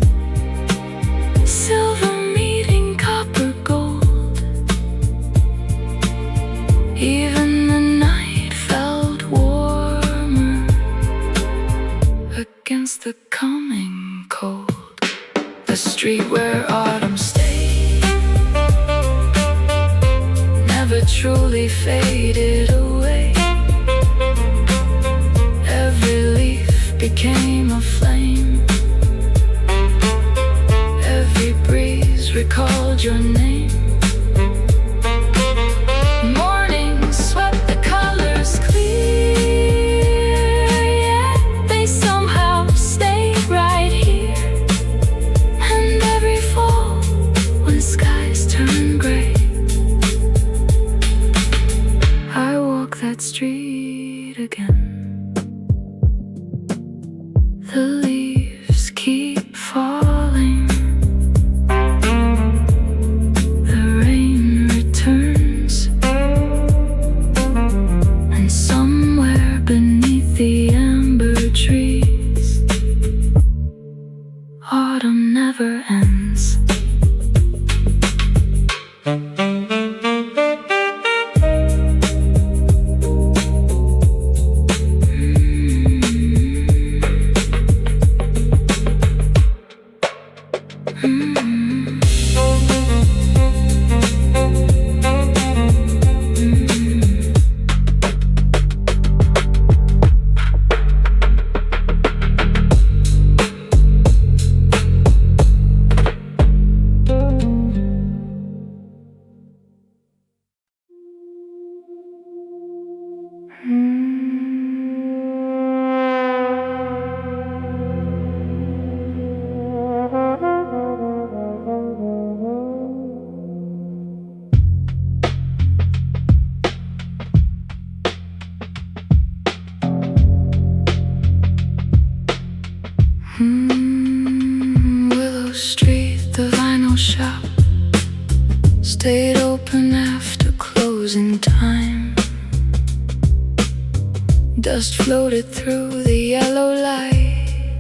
silver meeting copper gold. Even the night felt warmer against the coming cold. The street where autumn stayed never truly faded away. Every leaf became a flame, every breeze recalled your name. Morning swept the colors clear, yet they somehow stayed right here. And every fall, when skies turn gray, I walk that street again. The leaves keep falling, the rain returns, and somewhere beneath the amber trees, autumn never ends. Willow Street, the vinyl shop, stayed open after closing time. Dust floated through the yellow light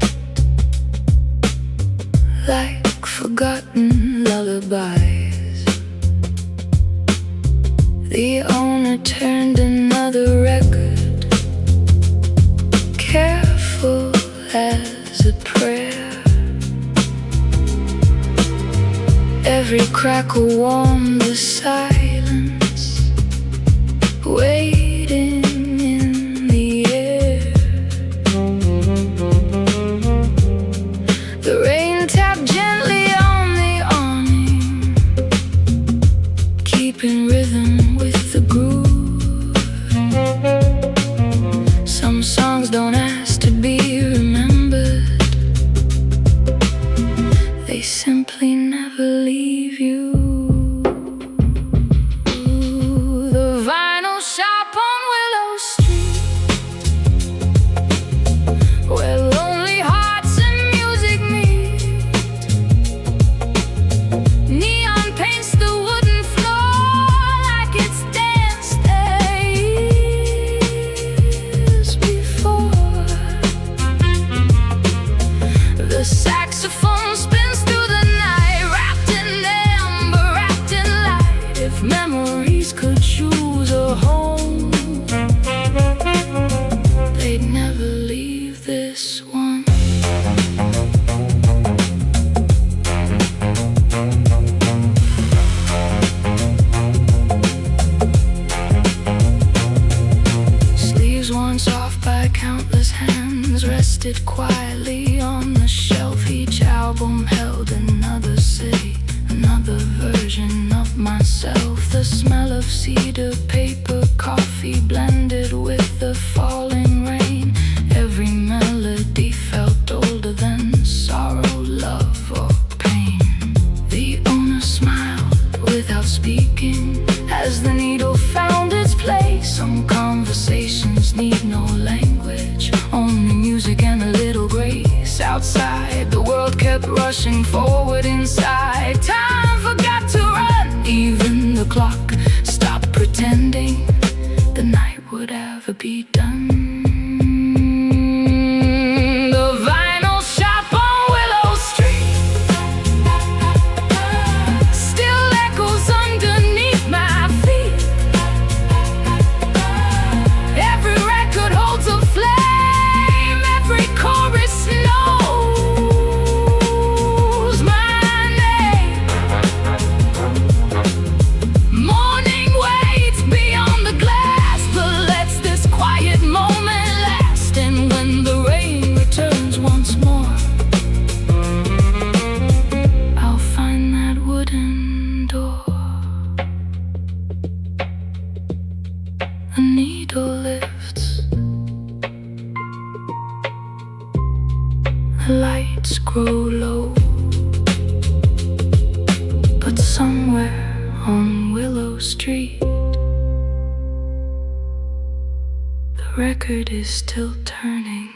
like forgotten lullabies. The owner turned another record, careful as a prayer. Every crackle warmed the silence, waiting in the air. The rain tapped gently on the awning, keeping rhythm with the groove. Some songs don't ask to be remembered, they simply never leave you. The vinyl shop on Willow Street, where lonely hearts and music meet. rested quietly on the shelf. Each album held another city, another version of myself. The smell of cedar, paper, coffee blended with the falling rain. Every melody felt older than sorrow, love, or pain. The owner smiled without speaking as the needle found its place. Some conversations need no language, only music and a little grace. Outside, the world kept rushing forward. Inside, time forgot to run. Even the clock stopped pretending the night would ever be done. The vinyl shop on Willow Street still echoes underneath my feet. Every record holds a flame, every chorus knows my name. Morning waits beyond the glass, but lets this quiet moment last. And when the rain returns once more, I'll find that wooden door. The needle lifts, the lights grow low, but somewhere on Willow Street, the record is still turning.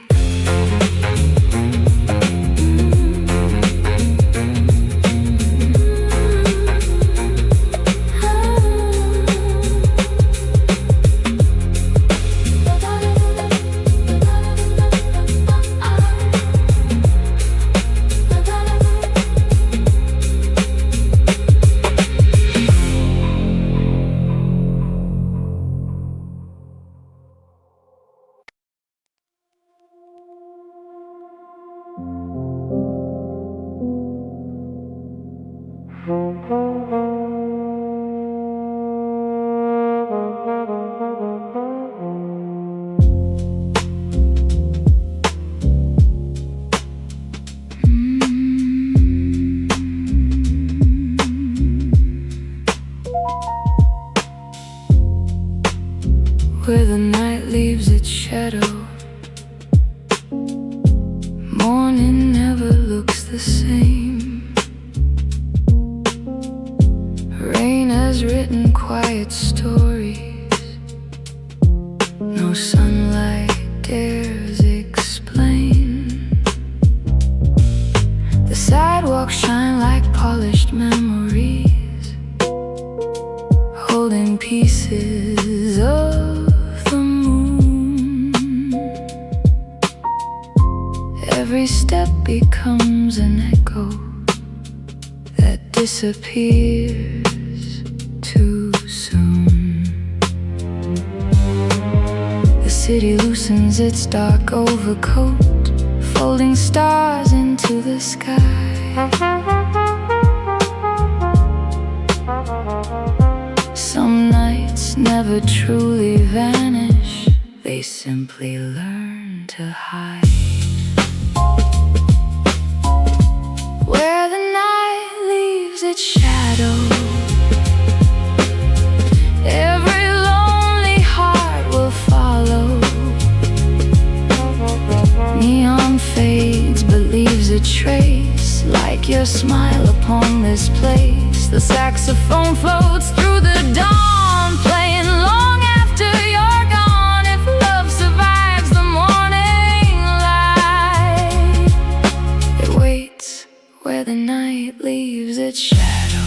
Where the night leaves its shadow, morning never looks the same. Rain has written quiet stories no sunlight dares explain. The sidewalks shine like polished memories, holding pieces of the moon. Every step becomes an echo that disappears too soon. The city loosens its dark overcoat, folding stars into the sky. Some nights never truly vanish, they simply learn to hide. Where the night leaves its shadow, every lonely heart will follow. Neon fades but leaves a trace, like your smile upon this place. The saxophone floats through the dawn, playing long after you're gone. If love survives the morning light, it waits where the night leaves its shadow.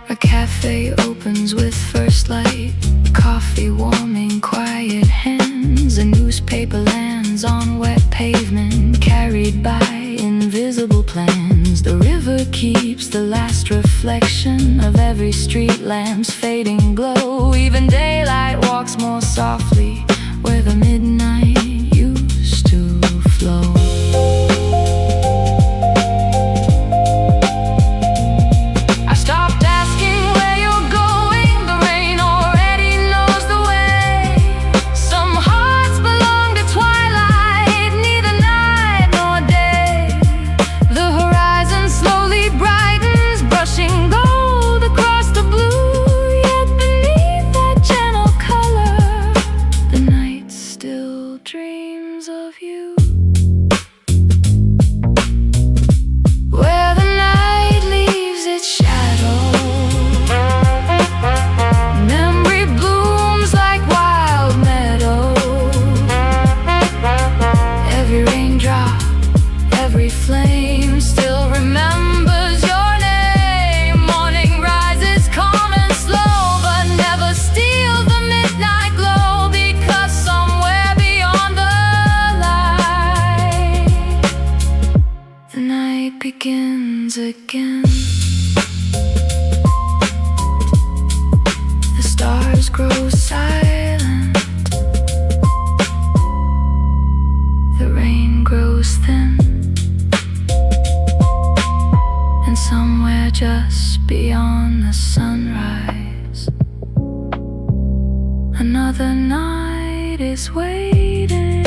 A cafe opens with first light, coffee warming quiet hands. A newspaper lands on wet pavement, carried by invisible plans. The river keeps the last reflection of every street lamp's fading glow. Even daylight walks more softly where the midnight used to flow. begins again. The stars grow silent, the rain grows thin, and somewhere just beyond the sunrise, another night is waiting.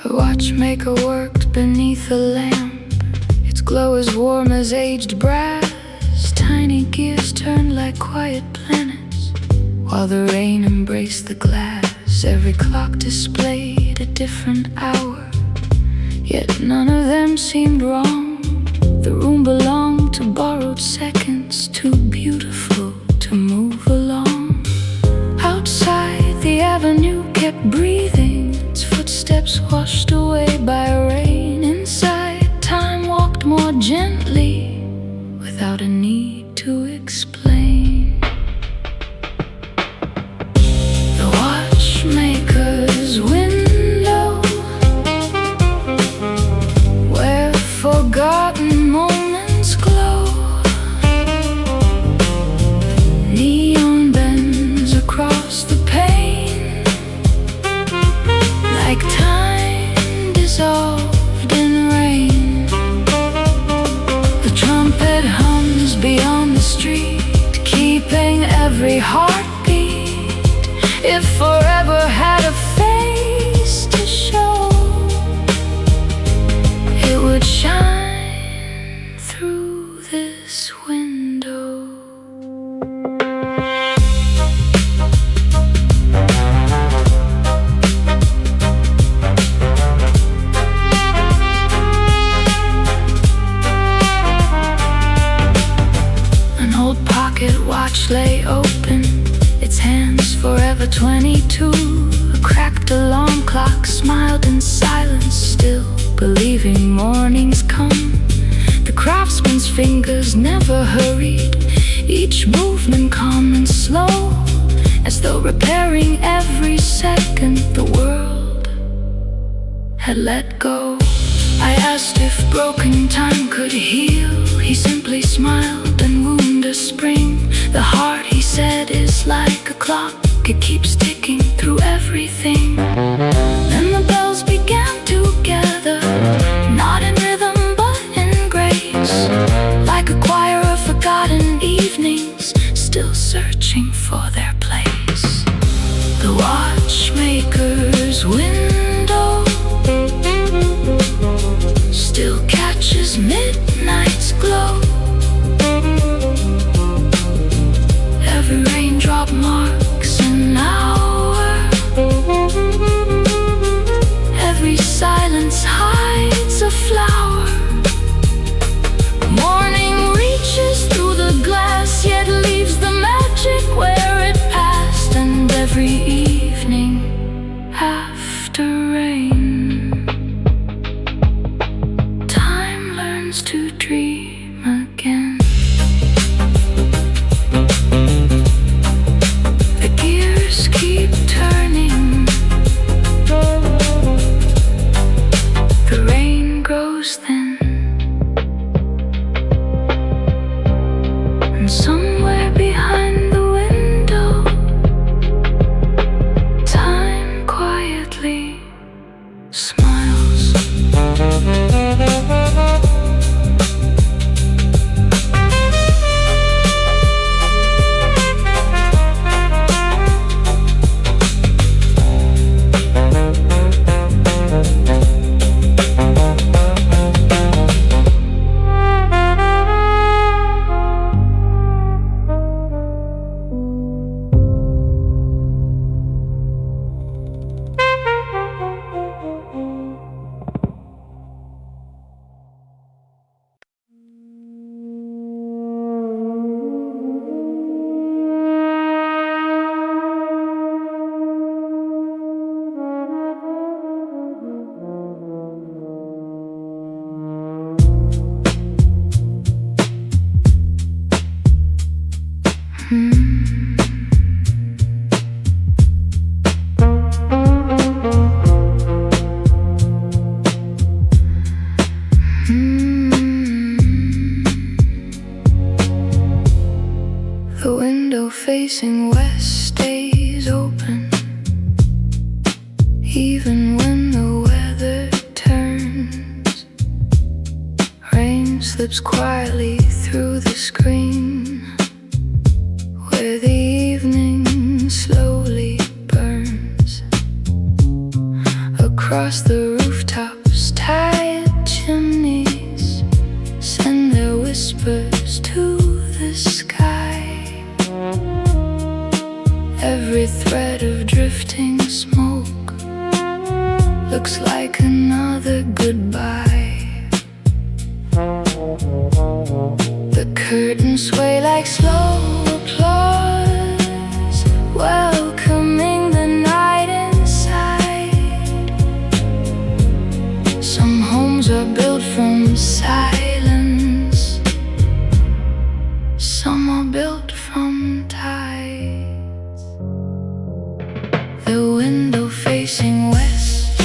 Her watchmaker worked beneath a lamp, its glow as warm as aged brass. Tiny gears turned like quiet planets, while the rain embraced the glass. Every clock displayed a different hour, yet none of them seemed wrong. The room belonged to borrowed seconds, too beautiful to move along. Outside, the avenue kept breathing, its footsteps washed away by rain. Inside, time walked more gently, without a need to explain. The watchmaker's window, where forgotten moments glow. Neon bends across the pane, like time dissolved in rain. The trumpet hums beyond the street, keeping every heartbeat. If forever had a face to show, it would shine through this window. An old pocket watch lay open, its hands forever 22. A cracked alarm clock smiled in silence, still believing mornings come. The craftsman's fingers never hurried, each movement calm and slow, as though repairing every second the world had let go. I asked if broken time could heal. He simply smiled and wound a spring. The heart, he said, is like a clock, it keeps ticking through everything. Then the bells began to gather, not in rhythm but in grace, like a choir of forgotten evenings, still searching for their place. The watchmaker's window still catches midnight's glow. Every raindrop marks an hour, every silence hides a flower. Morning reaches through the glass, yet leaves the magic where it passed. And every evening after rain, time learns to dream again. The gears keep turning, the rain grows thin, and somewhere behind the window, time quietly smiles. The window facing west stays open, even when the weather turns. Rain slips quietly through the screen, where the evening slowly burns. Across the rooftops, tired chimneys send their whispers to the sky. Every thread of drifting smoke looks like another goodbye. The curtains sway like slow applause, welcoming the night inside. Some homes are built from silence, some are built from tides. The window facing west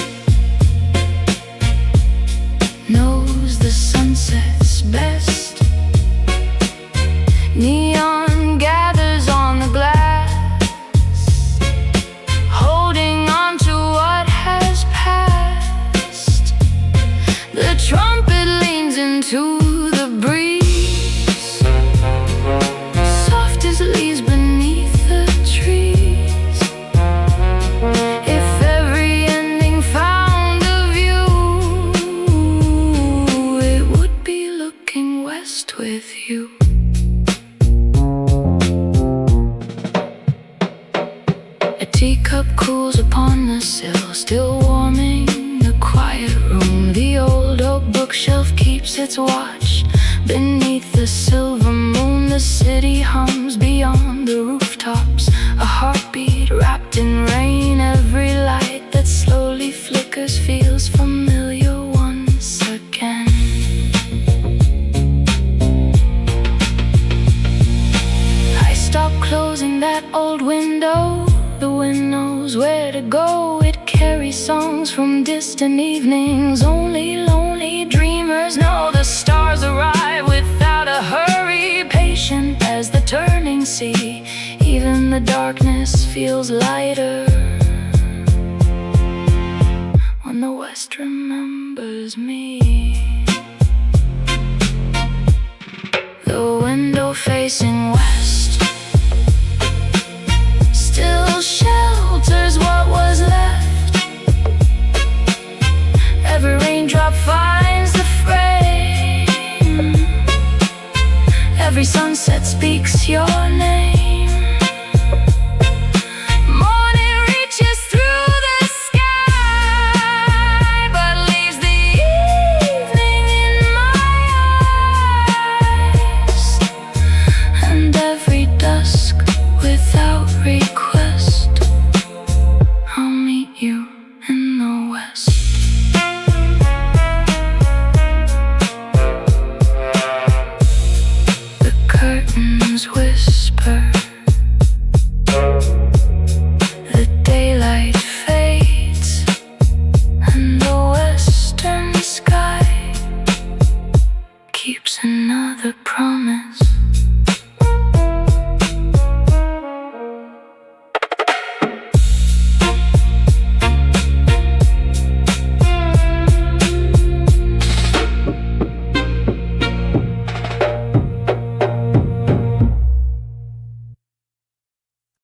knows the sunsets best. Neon gathers on the glass, holding on to what has passed. The trumpet leans into the breeze, soft as leaves beneath the trees. If every ending found a view, it would be looking west with you. A teacup cools upon the sill, still warming the quiet room. The old oak bookshelf keeps its watch beneath the silver moon. The city hums beyond the rooftops, a heartbeat wrapped in rain. Every light that slowly flickers feels familiar once again. I stop closing that old window. The wind knows where to go. It carries songs from distant evenings. Only lonely dreamers know the stars arrive without a hurry, patient as the turning sea. Even the darkness feels lighter when the west remembers me. The window facing west still shelters what was left. Every raindrop finds the frame, every sunset speaks your name.